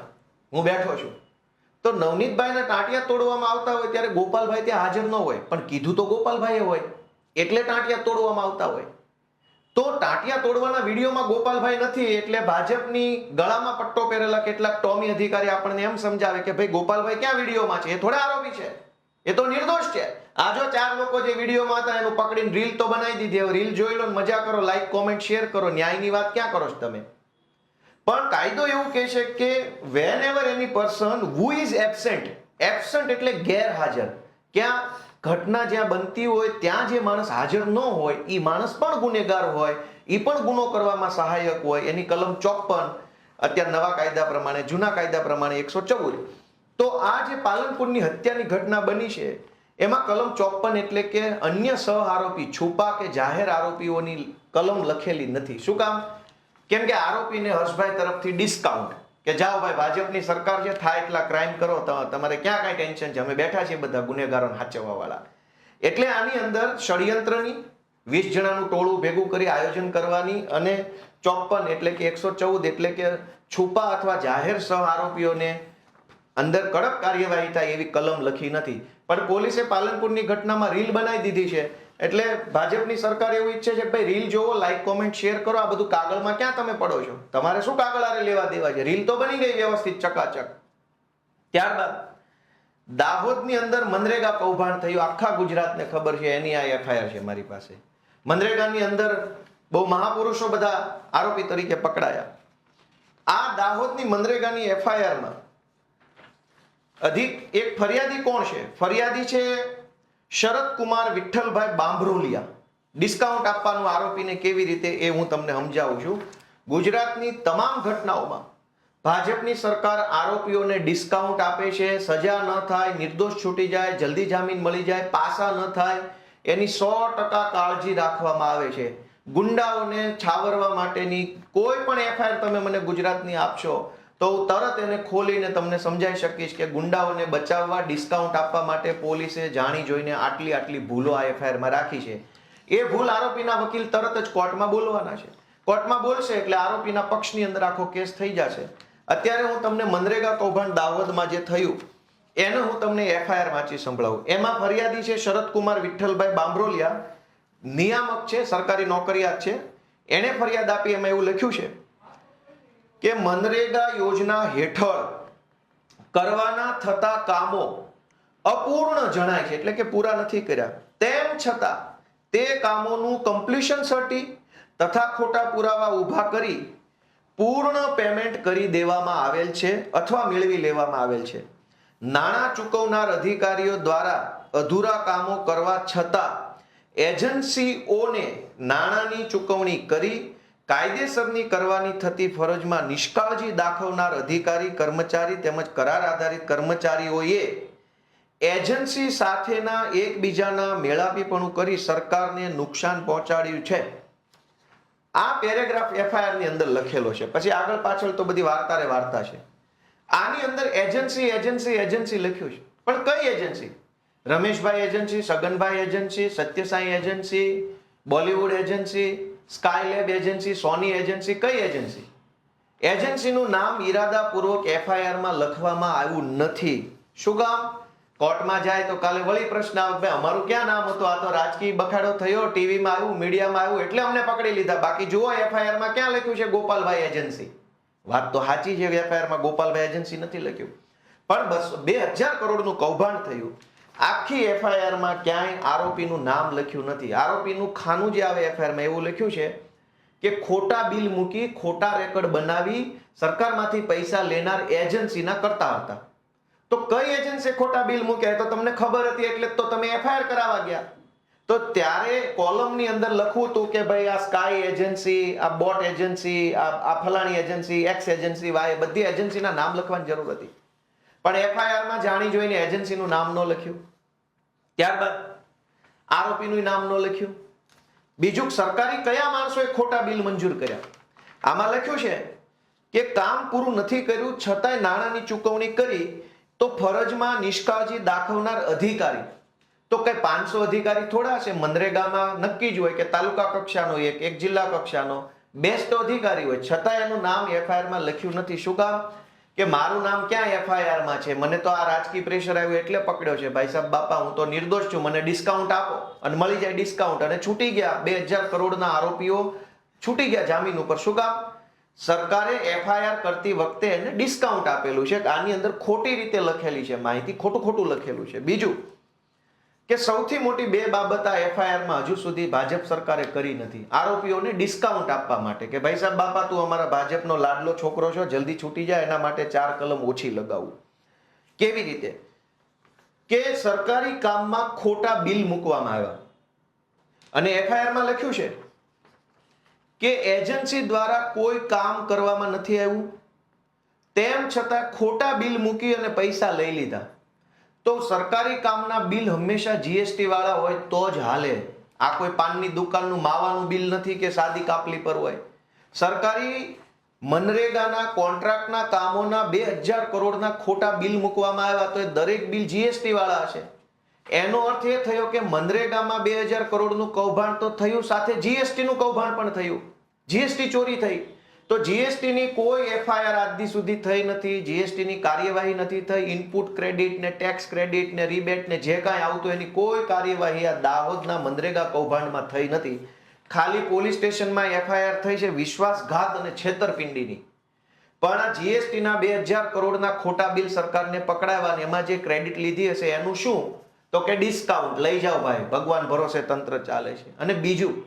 હું બેઠો છું. તો નવનીતભાઈના ટાંટિયા તોડવામાં આવતા હોય ત્યારે ગોપાલભાઈ ત્યાં હાજર ન હોય, પણ કીધું તો ગોપાલભાઈએ હોય એટલે ટાંટિયા તોડવામાં આવતા હોય. તો ટાંટિયા તોડવાના વિડીયોમાં ગોપાલભાઈ નથી એટલે ભાજપની ગળામાં પટ્ટો પહેરેલા કેટલાક ટોમી અધિકારી આપણને એમ સમજાવે કે ભાઈ ગોપાલભાઈ ક્યાં વિડીયોમાં છે, એ થોડા આરોપી છે, એ તો નિર્દોષ છે. આ જો 4 લોકો જે વિડીયોમાં હતા એનું પકડીને રીલ તો બનાવી દીધી, હવે રીલ જોઈ લો, મજા કરો, લાઈક કોમેન્ટ શેર કરો, ન્યાયની વાત ક્યાં કરો છો તમે? પણ કાયદો એવું કહે છે કે whenever any person who is absent, absent એટલે ગેરહાજર, ક્યાં ઘટના જ્યાં બનતી હોય ત્યાં જે માણસ હાજર ન હોય એ માણસ પણ ગુનેગાર હોય, એ પણ ગુનો કરવામાં સહાયક હોય. એની કલમ 54 અત્યારે નવા કાયદા પ્રમાણે, જૂના કાયદા પ્રમાણે 114. તો આ જે પાલનપુરની હત્યાની ઘટના બની છે એમાં કલમ 54 એટલે કે અન્ય સહ આરોપી, છુપા કે જાહેર આરોપીઓની કલમ લખેલી નથી. શું કામ? કેમ કે આરોપીને હર્ષભાઈ તરફથી ડિસ્કાઉન્ટ કે જાઓ ભાઈ ભાજપની સરકાર છે, થાય એટલા ક્રાઇમ કરો, તમારે ક્યાં કાંઈ ટેન્શન છે, અમે બેઠા છીએ બધા ગુનેગારોને હાચવવા વાળા. એટલે આની અંદર ષડયંત્રની 20 જણાનું ટોળું ભેગું કરી આયોજન કરવાની અને 54 એટલે કે 114 એટલે કે છુપા અથવા જાહેર સહ આરોપીઓને અંદર કડક કાર્યવાહી થાય એવી કલમ લખી નથી. પણ પોલીસે પાલનપુરની ઘટનામાં રીલ બનાવી દીધી છે એટલે ભાજપની સરકાર એવું ઈચ્છે છે કે ભાઈ રીલ જોવો, લાઈક કોમેન્ટ શેર કરો, આ બધું કાગળમાં ક્યાં તમે પડો છો, તમારે શું કાગળ આરે લેવા દેવા છે? રીલ તો બની ગઈ વ્યવસ્થિત ચકાચક. ત્યારબાદ દાહોદની અંદર મનરેગા કૌભાંડ થયું, આખા ગુજરાતને ખબર છે, એની આ એફઆઈઆર છે મારી પાસે. મનરેગાની અંદર બહુ મહાપુરુષો બધા આરોપી તરીકે પકડાયા. આ દાહોદની મનરેગાની એફઆઈઆરમાં એક ફરિયાદી કોણ છે? ફરિયાદી છે શરદકુમાર વિઠ્ઠલભાઈ બાંભરોલિયા. ડિસ્કાઉન્ટ આપવાનું આરોપીને કેવી રીતે એ હું તમને સમજાવું છું. ગુજરાતની તમામ ઘટનાઓમાં ભાજપની સરકાર આરોપીઓને ડિસ્કાઉન્ટ આપે છે, સજા ન થાય, નિર્દોષ છૂટી જાય, જલ્દી જામીન મળી જાય, પાસા ન થાય, એની 100% કાળજી રાખવામાં આવે છે. ગુંડાઓને છાવરવા માટેની કોઈ પણ એફઆઈઆર તમે મને ગુજરાતની આપશો તો હું તરત એને ખોલીને તમને સમજાવી શકીશ કે ગુંડાઓને બચાવવા, ડિસ્કાઉન્ટ આપવા માટે પોલીસે જાણી જોઈને આટલી ભૂલો આ એફઆઈઆરમાં રાખી છે. એ ભૂલ આરોપીના વકીલ તરત જ કોર્ટમાં બોલવાના છે. કોર્ટમાં બોલશે એટલે આરોપીના પક્ષની અંદર આખો કેસ થઈ જશે. અત્યારે હું તમને મનરેગા કૌભાંડ દાહોદમાં જે થયું એને હું તમને એફઆઈઆર વાંચી સંભળાવું. એમાં ફરિયાદી છે શરદકુમાર વિઠ્ઠલભાઈ બાંભરોલિયા, નિયામક છે, સરકારી નોકરિયાત છે. એને ફરિયાદ આપી, એમાં એવું લખ્યું છે કે મનરેગા યોજના હેઠળ કરવાના થતા કામો અપૂર્ણ જણાય છે, એટલે કે પૂરા નથી કર્યા. તેમ છતાં તે કામોનું કમ્પ્લીશન સર્ટી તથા ખોટા પુરાવા ઊભા કરી પૂર્ણ પેમેન્ટ કરી દેવામાં આવેલ છે અથવા મેળવી લેવામાં આવેલ છે. નાણાં ચૂકવનાર અધિકારીઓ દ્વારા અધૂરા કામો કરવા છતાં એજન્સીઓને નાણાંની ચૂકવણી કરી કાયદેસરની કરવાની થતી ફરજમાં નિષ્કાળજી દાખવનાર અધિકારી, કર્મચારી તેમજ કરાર આધારિત કર્મચારીઓએ એજન્સી સાથેના એકબીજાના મેળાપીપણું કરી સરકારને નુકસાન પહોંચાડ્યું છે. આ પેરેગ્રાફ એફઆઈઆર ની અંદર લખેલો છે. પછી આગળ પાછળ તો બધી વાર્તા છે. આની અંદર એજન્સી લખ્યું છે, પણ કઈ agency? Rameshbhai agency, Saganbhai agency, Satyasai agency, Bollywood agency, Skylab agency, Sony agency, કઈ એજન્સી? એજન્સીનું નામ ઈરાદાપૂર્વક એફઆઈઆરમાં લખવામાં આવ્યું નથી. શું કામ? કોર્ટમાં જાય તો કાલે વળી પ્રશ્ન આવે, ભાઈ અમારું ક્યાં નામ હતું, આ તો રાજકીય બખાડો થયો, ટીવીમાં આવ્યું, મીડિયામાં આવ્યું એટલે અમને પકડી લીધા. બાકી જુઓ એફઆઈઆરમાં ક્યાં લખ્યું છે ગોપાલભાઈ એજન્સી. વાત તો સાચી છે, એફઆઈઆરમાં ગોપાલભાઈ એજન્સી નથી લખ્યું, પણ 2000 કરોડનું કૌભાંડ થયું. આખી એફઆઈઆરમાં ક્યાંય આરોપીનું નામ લખ્યું નથી. આરોપીનું ખાનું જે આવે એફઆઈઆરમાં એવું લખ્યું છે કે ખોટા બિલ મૂકી, ખોટા રેકોર્ડ બનાવી સરકારમાંથી પૈસા લેનાર એજન્સીના કરતા હતા. તો કઈ એજન્સી ખોટા બિલ મૂક્યા તો તમને ખબર હતી એટલે તો તમે એફઆઈઆર કરાવવા ગયા. તો ત્યારે કોલમની અંદર લખવું હતું કે ભાઈ આ સ્કાય એજન્સી, આ બોટ એજન્સી, આ ફલાણી એજન્સી, એક્સ એજન્સી, વાય, બધી એજન્સીના નામ લખવાની જરૂર હતી. પણ એફઆઈઆરમાં જાણી જોઈને એજન્સીનું નામ ન લખ્યું. ત્યારબાદ આરોપીનું નામ ન લખ્યું. બીજું, સરકારી કયા માણસોએ ખોટા બિલ મંજૂર કર્યા? આમાં લખ્યું છે કે કામ પૂરું નથી કર્યું છતાંય નાણાંની ચૂકવણી કરી તો ફરજમાં નિષ્કાળજી દાખવનાર અધિકારી. તો કઈ 500 અધિકારી થોડા છે? મનરેગામાં નક્કી જ હોય કે તાલુકા કક્ષાનો એક જિલ્લા કક્ષાનો બેસ્ટ અધિકારી હોય, છતાં એનું નામ એફઆઈઆરમાં લખ્યું નથી. શું કામ? કે મારું નામ ક્યાં એફઆઈઆરમાં છે? મને તો આ રાજકીય પ્રેશર આવ્યું એટલે પકડ્યો છે. ભાઈ સાહેબ બાપા, હું તો નિર્દોષ છું, મને ડિસ્કાઉન્ટ આપો. અને મળી જાય ડિસ્કાઉન્ટ અને છૂટી ગયા. 2000 કરોડના આરોપીઓ છૂટી ગયા જામીન ઉપર. શું કામ? સરકારે એફઆઈઆર કરતી વખતે એને ડિસ્કાઉન્ટ આપેલું છે. આની અંદર ખોટી રીતે લખેલી છે માહિતી, ખોટું લખેલું છે. બીજું કે સૌથી મોટી બે બાબત આ એફઆઈઆરમાં હજુ સુધી ભાજપ સરકારે કરી નથી. આરોપીઓને ડિસ્કાઉન્ટ આપવા માટે કે ભાઈ સાહેબ બાપા, તું અમારા ભાજપનો લાડલો છોકરો છો, જલ્દી છૂટી જાય, એના માટે 4 કલમ ઓછી લગાવવું. કેવી રીતે? કે સરકારી કામમાં ખોટા બિલ મૂકવામાં આવ્યા અને એફઆઈઆરમાં લખ્યું છે કે એજન્સી દ્વારા કોઈ કામ કરવામાં નથી આવ્યું, તેમ છતાં ખોટા બિલ મૂકી અને પૈસા લઈ લીધા. તો સરકારી કામના બિલ હંમેશા જીએસટી વાળા હોય તો જ હાલે. આ કોઈ પાનની દુકાનનું માવાનું બિલ નથી કે સાદી કાપલી પર હોય. સરકારી મનરેગાના કોન્ટ્રાક્ટના કામોના 2000 કરોડના ખોટા બિલ મૂકવામાં આવ્યા તો એ દરેક બિલ જીએસટી વાળા હશે. એનો અર્થ એ થયો કે મનરેગામાં 2000 કરોડનું કૌભાંડ તો થયું, સાથે જીએસટી નું કૌભાંડ પણ થયું. જીએસટી ચોરી થઈ. તો જીએસટી ની કોઈ એફઆઈઆર આજ સુધી થઈ નથી, જીએસટી ની કાર્યવાહી નથી થઈ. ઇનપુટ ક્રેડિટ ને ટેક્સ ક્રેડિટ ને રિબેટ ને જે કાંઈ આવતું એની કોઈ કાર્યવાહી આ દાહોદના મનરેગા કૌભાંડમાં થઈ નથી. ખાલી પોલીસ સ્ટેશનમાં એફઆઈઆર થઈ છે વિશ્વાસઘાત અને છેતરપિંડીની. પણ આ જીએસટી ના 2000 કરોડના ખોટા બિલ સરકારને પકડાવ્યા અને એમાં જે ક્રેડિટ લીધી હશે એનું શું? તો કે ડિસ્કાઉન્ટ લઈ જાઓ ભાઈ, ભગવાન ભરોસે તંત્ર ચાલે છે. અને બીજું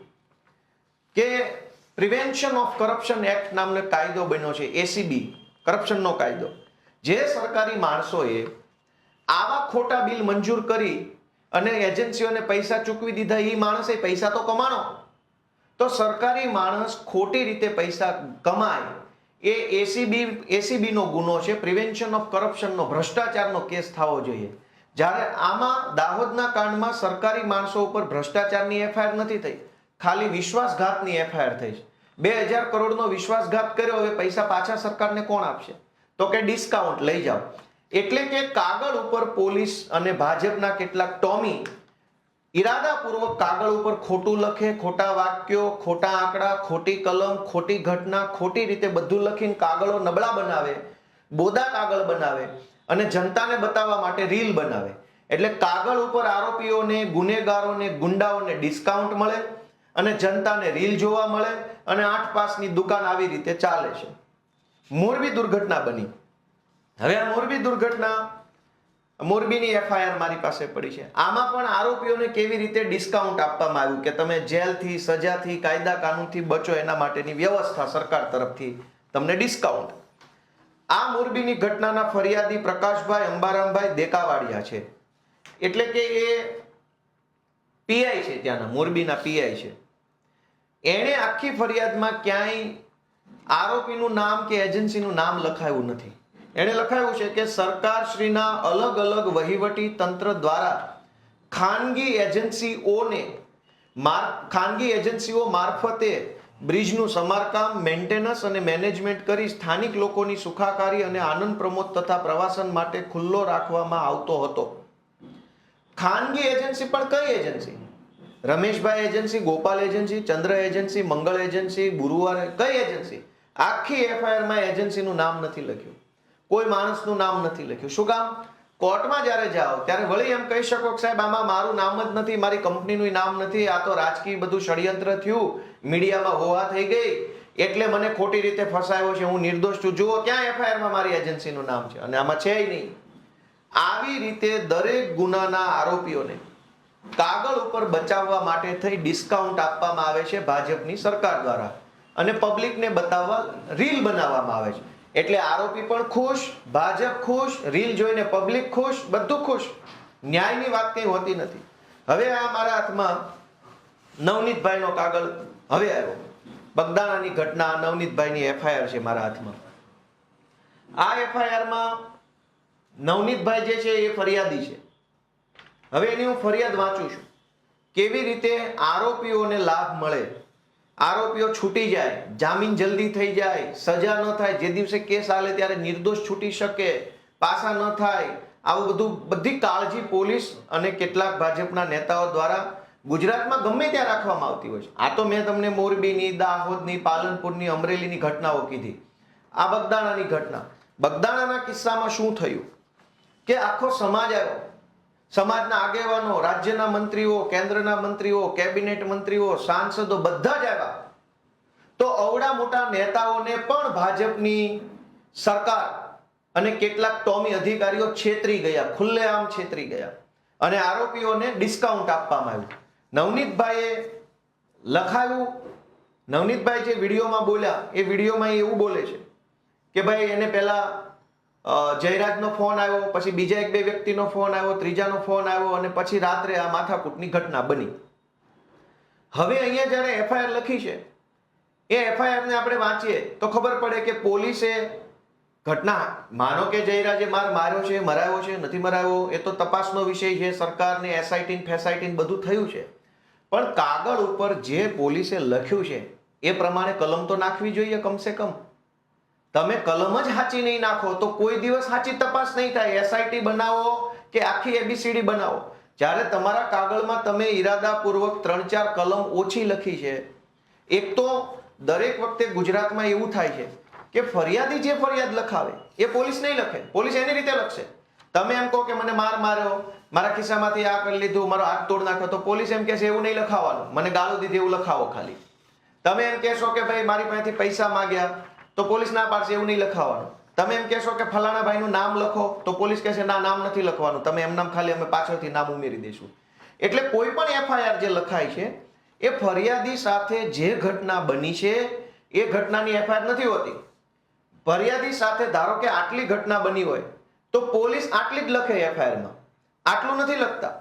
કે પ્રિવેન્શન ઓફ કરપ્શન એક્ટ નામનો કાયદો બન્યો છે, એસીબી, કરપ્શનનો કાયદો. જે સરકારી માણસોએ આવા ખોટા બિલ મંજૂર કરી અને એજન્સીઓને પૈસા ચૂકવી દીધા, એ માણસે પૈસા તો કમાણો. તો સરકારી માણસ ખોટી રીતે પૈસા કમાય એ એસીબી નો ગુનો છે, પ્રિવેન્શન ઓફ કરપ્શનનો, ભ્રષ્ટાચારનો કેસ થવો જોઈએ. જ્યારે આમાં દાહોદના કાંડમાં સરકારી માણસો ઉપર ભ્રષ્ટાચારની એફઆઈઆર નથી થઈ, ખાલી વિશ્વાસઘાતની એફઆઈઆર થઈ છે. 2000 કરોડનો વિશ્વાસઘાત કર્યો, હવે પૈસા પાછા સરકારને કોણ આપશે? તો કે ડિસ્કાઉન્ટ લઈ જાઓ. એટલે કે કાગળ ઉપર પોલીસ અને ભાજપના કેટલાક ટોમી ઈરાદાપૂર્વક કાગળ ઉપર ખોટું લખે, ખોટા વાક્યો, ખોટા આંકડા, ખોટી કલમ, ખોટી ઘટના, ખોટી રીતે બધું લખીને કાગળો નબળા બનાવે, બોદા કાગળ બનાવે અને જનતાને બતાવવા માટે રીલ બનાવે. એટલે કાગળ ઉપર આરોપીઓને, ગુનેગારોને, ગુંડાઓને ડિસ્કાઉન્ટ મળે અને જનતાને રીલ જોવા મળે અને 8 પાસની દુકાન આવી રીતે ચાલે છે. મોરબી દુર્ઘટના બની. હવે આ મોરબી દુર્ઘટના, મોરબીની એફઆઈઆર મારી પાસે પડી છે. આમાં પણ આરોપીઓને કેવી રીતે ડિસ્કાઉન્ટ આપવામાં આવ્યું કે તમે જેલથી, સજાથી, કાયદા કાનૂનથી બચો એના માટેની વ્યવસ્થા સરકાર તરફથી તમને ડિસ્કાઉન્ટ. આ મોરબીની ઘટનાના ફરિયાદી પ્રકાશભાઈ અંબારામભાઈ દેકાવાડિયા છે. એટલે કે એ પીઆઈ છે, ત્યાંના મોરબીના પીઆઈ છે. એણે આખી ફરિયાદમાં ક્યાંય આરોપીનું નામ કે એજન્સીનું નામ લખાયું નથી. એણે લખાયું છે કે સરકારશ્રીના અલગ અલગ વહીવટી તંત્ર દ્વારા ખાનગી એજન્સીઓ મારફતે બ્રિજનું સમારકામ, મેન્ટેનન્સ અને મેનેજમેન્ટ કરી સ્થાનિક લોકોની સુખાકારી અને આનંદ પ્રમોદ તથા પ્રવાસન માટે ખુલ્લો રાખવામાં આવતો હતો. ખાનગી એજન્સી પણ કઈ agency? Rameshbhai agency, Gopal agency, ચંદ્ર એજન્સી, મંગળ એજન્સી, ગુરુવાર, કઈ એજન્સી? આખી એફઆઈઆરમાં એજન્સીનું નામ નથી લખ્યું, કોઈ માણસનું નામ નથી લખ્યું. શું કામ? કોર્ટમાં જ્યારે જાઓ ત્યારે વળી એમ કહી શકો કે સાહેબ આમાં મારું નામ જ નથી, મારી કંપનીનું નામ નથી, આ તો રાજકીય બધું ષડયંત્ર થયું, મીડિયામાં હોવા થઈ ગઈ એટલે મને ખોટી રીતે ફસાયો છે, હું નિર્દોષ છું. જુઓ ક્યાં એફઆઈઆરમાં મારી એજન્સીનું નામ છે, અને આમાં છે નહીં. આવી રીતે દરેક ગુનાના આરોપીઓને કાગળ ઉપર બચાવવા માટે થઈ ડિસ્કાઉન્ટ આપવામાં આવે છે ભાજપની સરકાર દ્વારા, અને પબ્લિકને બતાવવા રીલ બનાવવામાં આવે છે. એટલે આરોપી પણ ખુશ, ભાજપ ખુશ, રીલ જોઈને પબ્લિક ખુશ, બધું ખુશ. ન્યાયની વાત કઈ હોતી નથી. હવે આ મારા હાથમાં નવનીતભાઈનો કાગળ હવે આવ્યો. બગદાણાની ઘટના, નવનીતભાઈની એફઆઈઆર છે મારા હાથમાં. આ એફઆઈઆરમાં નવનીતભાઈ જે છે એ ફરિયાદી છે. હવે એની હું ફરિયાદ વાંચું છું. કેવી રીતે આરોપીઓને લાભ મળે, આરોપીઓ છૂટી જાય, જામીન જલ્દી થઈ જાય, સજા ન થાય, જે દિવસે કેસ આલે ત્યારે નિર્દોષ છૂટી શકે, પાસા ન થાય, આવું બધું બધી કાળજી પોલીસ અને કેટલાક ભાજપના નેતાઓ દ્વારા ગુજરાતમાં ગમે ત્યાં રાખવામાં આવતી હોય છે. આ તો મેં તમને મોરબીની, દાહોદની, પાલનપુરની, અમરેલીની ઘટનાઓ કીધી. આ બગદાણાની ઘટના. બગદાણાના કિસ્સામાં શું થયું કે આખો સમાજ આવ્યો, સમાજના આગેવાનો, રાજ્યના મંત્રીઓ, કેન્દ્રના મંત્રીઓ, કેબિનેટ મંત્રીઓ, સાંસદો બધા જ આવ્યા. તો અવડા મોટા નેતાઓને પણ ભાજપની સરકાર અને કેટલાક ટોમી અધિકારીઓ છેતરી ગયા, ખુલ્લેઆમ છેતરી ગયા, અને આરોપીઓને ડિસ્કાઉન્ટ આપવામાં આવ્યું. નવનીતભાઈએ લખાયું, નવનીતભાઈ જે વિડીયોમાં બોલ્યા એ વિડીયોમાં એવું બોલે છે કે ભાઈ એને પહેલા જયરાજનો ફોન આવ્યો, પછી બીજા એક બે વ્યક્તિનો ફોન આવ્યો, ત્રીજાનો ફોન આવ્યો, અને પછી રાત્રે આ માથાકૂટની ઘટના બની. હવે અહીંયા જ્યારે એફઆઈઆર લખી છે એ એફઆઈઆર ને આપણે વાંચીએ તો ખબર પડે કે પોલીસે ઘટના, માનો કે જયરાજે માર્યો છે, મરાયો છે, નથી મરાયો, એ તો તપાસનો વિષય છે, સરકારને એસઆઈટી ફેસઆઈટી બધું થયું છે, પણ કાગળ ઉપર જે પોલીસે લખ્યું છે એ પ્રમાણે કલમ તો નાખવી જોઈએ કમસે કમ. તમે કલમ જ સાચી નહીં નાખો તો કોઈ દિવસ સાચી તપાસ નહીં થાય. એસઆઈટી બનાવો કે આખી એબીસીડી બનાવો, જ્યારે તમારા કાગળમાં તમે ઈરાદાપૂર્વક 3-4 કલમ ઓછી લખી છે. એક તો દરેક વખતે ગુજરાતમાં એવું થાય છે કે ફરિયાદી જે ફરિયાદ લખાવે એ પોલીસ નહીં લખે, પોલીસ એની રીતે લખશે. તમે એમ કહો કે મને માર્યો, મારા ખિસ્સામાંથી આ કરી લીધું, મારો હાથ તોડ નાખ્યો, તો પોલીસ એમ કહેશે એવું નહીં લખાવવાનું, મને ગાળો દીધી એવું લખાવો ખાલી. તમે એમ કહેશો કે ભાઈ મારી પાસેથી પૈસા માંગ્યા, તો પોલીસ ના પાડશે એવું નહીં લખાવાનું. તમે એમ કહેશો કે ફલાણા ભાઈનું નામ લખો, તો પોલીસ કહેશે ના, નામ નથી લખવાનું, તમે એમ નામ ખાલી અમે પાછળથી નામ ઉમેરી દઈશું. એટલે કોઈ પણ એફઆઈઆર જે લખાય છે એ ફરિયાદી સાથે જે ઘટના બની છે એ ઘટનાની એફઆઈઆર નથી હોતી. ફરિયાદી સાથે ધારો કે આટલી ઘટના બની હોય તો પોલીસ આટલી જ લખે એફઆઈઆરમાં, આટલું નથી લખતા.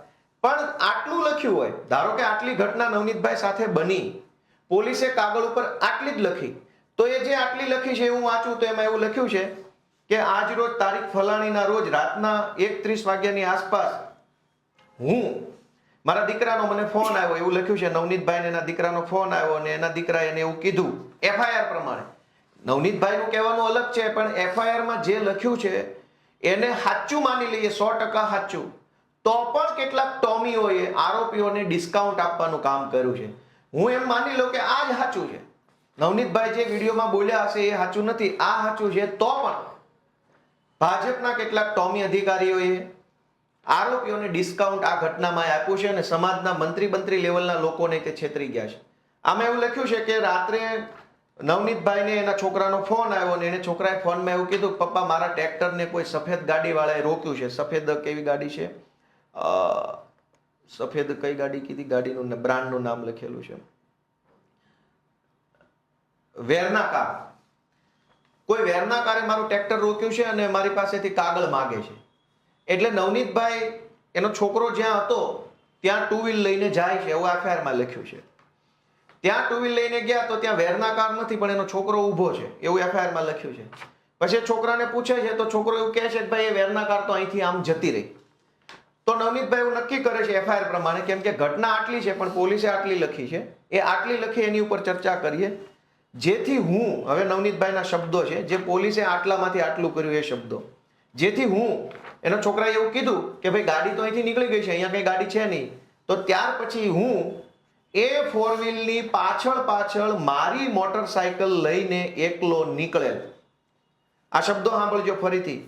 પણ આટલું લખ્યું હોય, ધારો કે આટલી ઘટના નવનીતભાઈ સાથે બની, પોલીસે કાગળ ઉપર આટલી જ લખી, તો એ જે આટલી લખી છે હું વાંચું તો એમાં એવું લખ્યું છે કે આજ રોજ તારીખ ફલાણીના રોજ રાતના 1:30 વાગ્યાની આસપાસ મારા દીકરાનો મને ફોન આવ્યો, એવું લખ્યું છે. નવનીતભાઈને એના દીકરાનો ફોન આવ્યો અને એના દીકરાએ એને એવું કીધું એફઆઈઆર પ્રમાણે. નવનીતભાઈનું કહેવાનું અલગ છે, પણ એફઆઈઆરમાં જે લખ્યું છે એને સાચું માની લઈએ, 100% સાચું, તો પણ કેટલાક ટોમીઓએ આરોપીઓને ડિસ્કાઉન્ટ આપવાનું કામ કર્યું છે. હું એમ માની લઉં કે આ જ સાચું છે. નવનીતભાઈ જે વિડીયોમાં બોલ્યા હશે એ સાચું નથી, આ સાચું છે, તો પણ ભાજપના કેટલાક ટોમી અધિકારીઓએ આરોપીઓને ડિસ્કાઉન્ટ આ ઘટનામાં આપ્યું છે અને સમાજના મંત્રી લેવલના લોકોને તે છેતરી ગયા છે. આમાં એવું લખ્યું છે કે રાત્રે નવનીતભાઈને એના છોકરાનો ફોન આવ્યો અને એને છોકરાએ ફોનમાં એવું કીધું, પપ્પા મારા ટ્રેક્ટરને કોઈ સફેદ ગાડીવાળાએ રોક્યું છે. સફેદ કેવી ગાડી છે? સફેદ કઈ ગાડી કીધી? ગાડીનું બ્રાન્ડનું નામ લખેલું છે, વેરના કાર. કોઈ વેરના કારે મારું ટ્રેક્ટર રોક્યું છે અને મારી પાસેથી કાગળ માગે છે. એટલે નવનીતભાઈ એનો છોકરો જ્યાં હતો ત્યાં ટુ વ્હીલ લઈને જાય છે, એવું એફઆઈઆરમાં લખ્યું છે. ત્યાં ટુ વ્હીલ લઈને ગયા તો ત્યાં વેરના કાર નથી, પણ એનો છોકરો ઊભો છે, એવું એફઆઈઆરમાં લખ્યું છે. પછી છોકરાને પૂછે છે તો છોકરો એવું કહે છે કે ભાઈ એ વેરના કાર તો અહીંથી આમ જતી રહી. તો નવનીતભાઈ એવું નક્કી કરે છે એફઆઈઆર પ્રમાણે, કેમ કે ઘટના આટલી છે પણ પોલીસે આટલી લખી છે, એ આટલી લખી એની ઉપર ચર્ચા કરીએ. જેથી હું, હવે નવનીતભાઈના શબ્દો છે, જે પોલીસે આટલામાંથી આટલું કર્યું એ શબ્દો, જેથી હું, એનો છોકરાએ એવું કીધું કે ભાઈ ગાડી તો અહીંથી નીકળી ગઈ છે, અહીંયા કઈ ગાડી છે નહીં, તો ત્યાર પછી હું એ ફોર વ્હીલની પાછળ મારી મોટરસાયકલ લઈને એકલો નીકળેલ. આ શબ્દો સાંભળજો ફરીથી.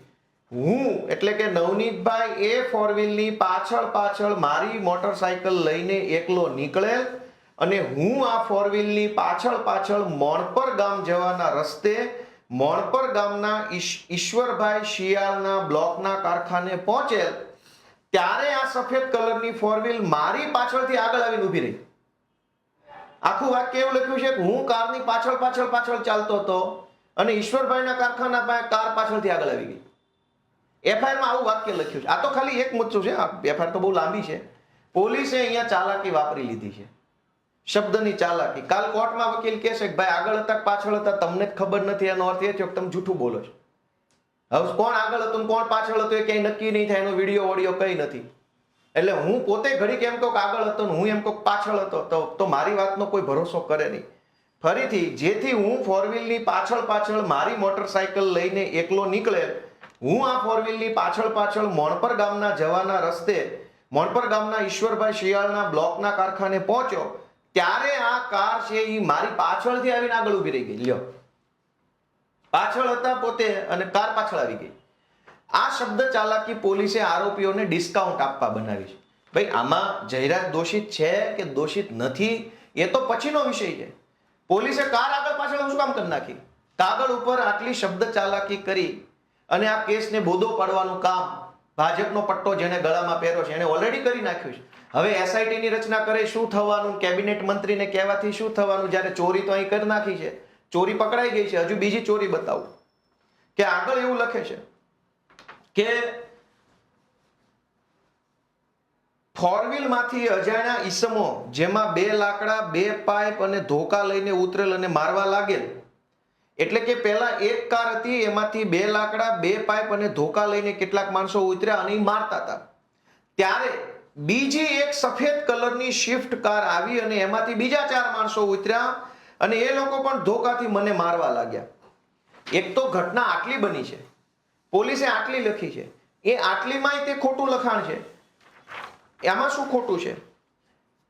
હું એટલે કે નવનીતભાઈ એ ફોર વ્હીલની પાછળ મારી મોટરસાયકલ લઈને એકલો નીકળેલ અને હું આ ફોર વ્હીલની પાછળ મોણપર ગામ જવાના રસ્તે મોણપર ગામના ઈશ્વરભાઈ શિયાળના બ્લોકના કારખાને પહોંચેલ ત્યારે આ સફેદ કલરની ફોર વ્હીલ મારી પાછળથી આગળ આવીને ઊભી રહી. આખું વાક્ય એવું લખ્યું છે કે હું કારની પાછળ ચાલતો હતો અને ઈશ્વરભાઈના કારખાના પાસે કાર પાછળથી આગળ આવી ગઈ. એફઆઈઆર માં આવું વાક્ય લખ્યું છે. આ તો ખાલી એક મુદ્દો છે, એફઆઈઆર તો બહુ લાંબી છે. પોલીસે અહીંયા ચાલાકી વાપરી લીધી છે, શબ્દની ચાલાકી. કાલ કોર્ટમાં વકીલ કહેશે કે ભાઈ આગળ હતા પાછળ હતા તમને જ ખબર નથી, એનો અર્થ એ છે કે તમે જૂઠું બોલો છો. હવે કોણ આગળ હતું કોણ પાછળ હતું એ ક્યાંય નક્કી નહીં થાય, એનો વિડીયો ઓડિયો કઈ નથી. એટલે હું પોતે ઘડીક એમ કહું આગળ હતો ને હું એમ કહું પાછળ હતો તો મારી વાતનો કોઈ ભરોસો કરે નહીં. ફરીથી, જેથી હું ફોર વ્હીલની પાછળ મારી મોટરસાયકલ લઈને એકલો નીકળે, હું આ ફોર વ્હીલની પાછળ મોણપર ગામના જવાના રસ્તે મોણપર ગામના ઈશ્વરભાઈ શિયાળના બ્લોકના કારખાને પહોંચ્યો ત્યારે આ કાર છે એ મારી પાછળથી આવીને આગળ ઊભી રહી ગઈ. લ્યો, પાછળ હતા પોતે અને કાર પાછળ આવી ગઈ. આ શબ્દ ચાલાકી પોલીસે આરોપીઓને ડિસ્કાઉન્ટ આપવા બનાવી છે. ભાઈ આમાં જયરાજ દોષિત છે કે દોષિત નથી એ તો પછીનો વિષય છે. પોલીસે કાર આગળ પાછળ શું કામ કરી નાખી? કાગળ ઉપર આટલી શબ્દ ચાલાકી કરી અને આ કેસને બોધો પાડવાનું કામ ભાજપનો પટ્ટો જેને ગળામાં પહેર્યો છે એને ઓલરેડી કરી નાખ્યું છે. હવે એસઆઈટી ની રચના કરે શું થવાનું, કેબિનેટ મંત્રીને કહેવાથી શું થવાનું? જ્યારે ચોરી તો અહીં કરી નાખી છે, ચોરી પકડાઈ ગઈ છે, હજુ બીજી ચોરી બતાવું કે આગળ એવું લખે છે કે ફોર વ્હીલ માંથી અજાણ્યા ઈસમો જેમાં 2 લાકડા 2 પાઇપ અને ધોકા લઈને ઉતરેલ અને મારવા લાગેલ. એટલે કે પહેલા એક કાર હતી એમાંથી 2 લાકડા 2 પાઇપ અને ધોકા લઈને કેટલાક માણસો ઉતર્યા અને મારતા હતા. ત્યારે બીજી એક સફેદ કલરની સ્વિફ્ટ કાર આવી અને એમાંથી બીજા 4 માણસો ઉતર્યા અને એ લોકો પણ ધોકાથી મને મારવા લાગ્યા. એક તો ઘટના આટલી બની છે, પોલીસે આટલી લખી છે, એ આટલીમાં તે ખોટું લખાણ છે. એમાં શું ખોટું છે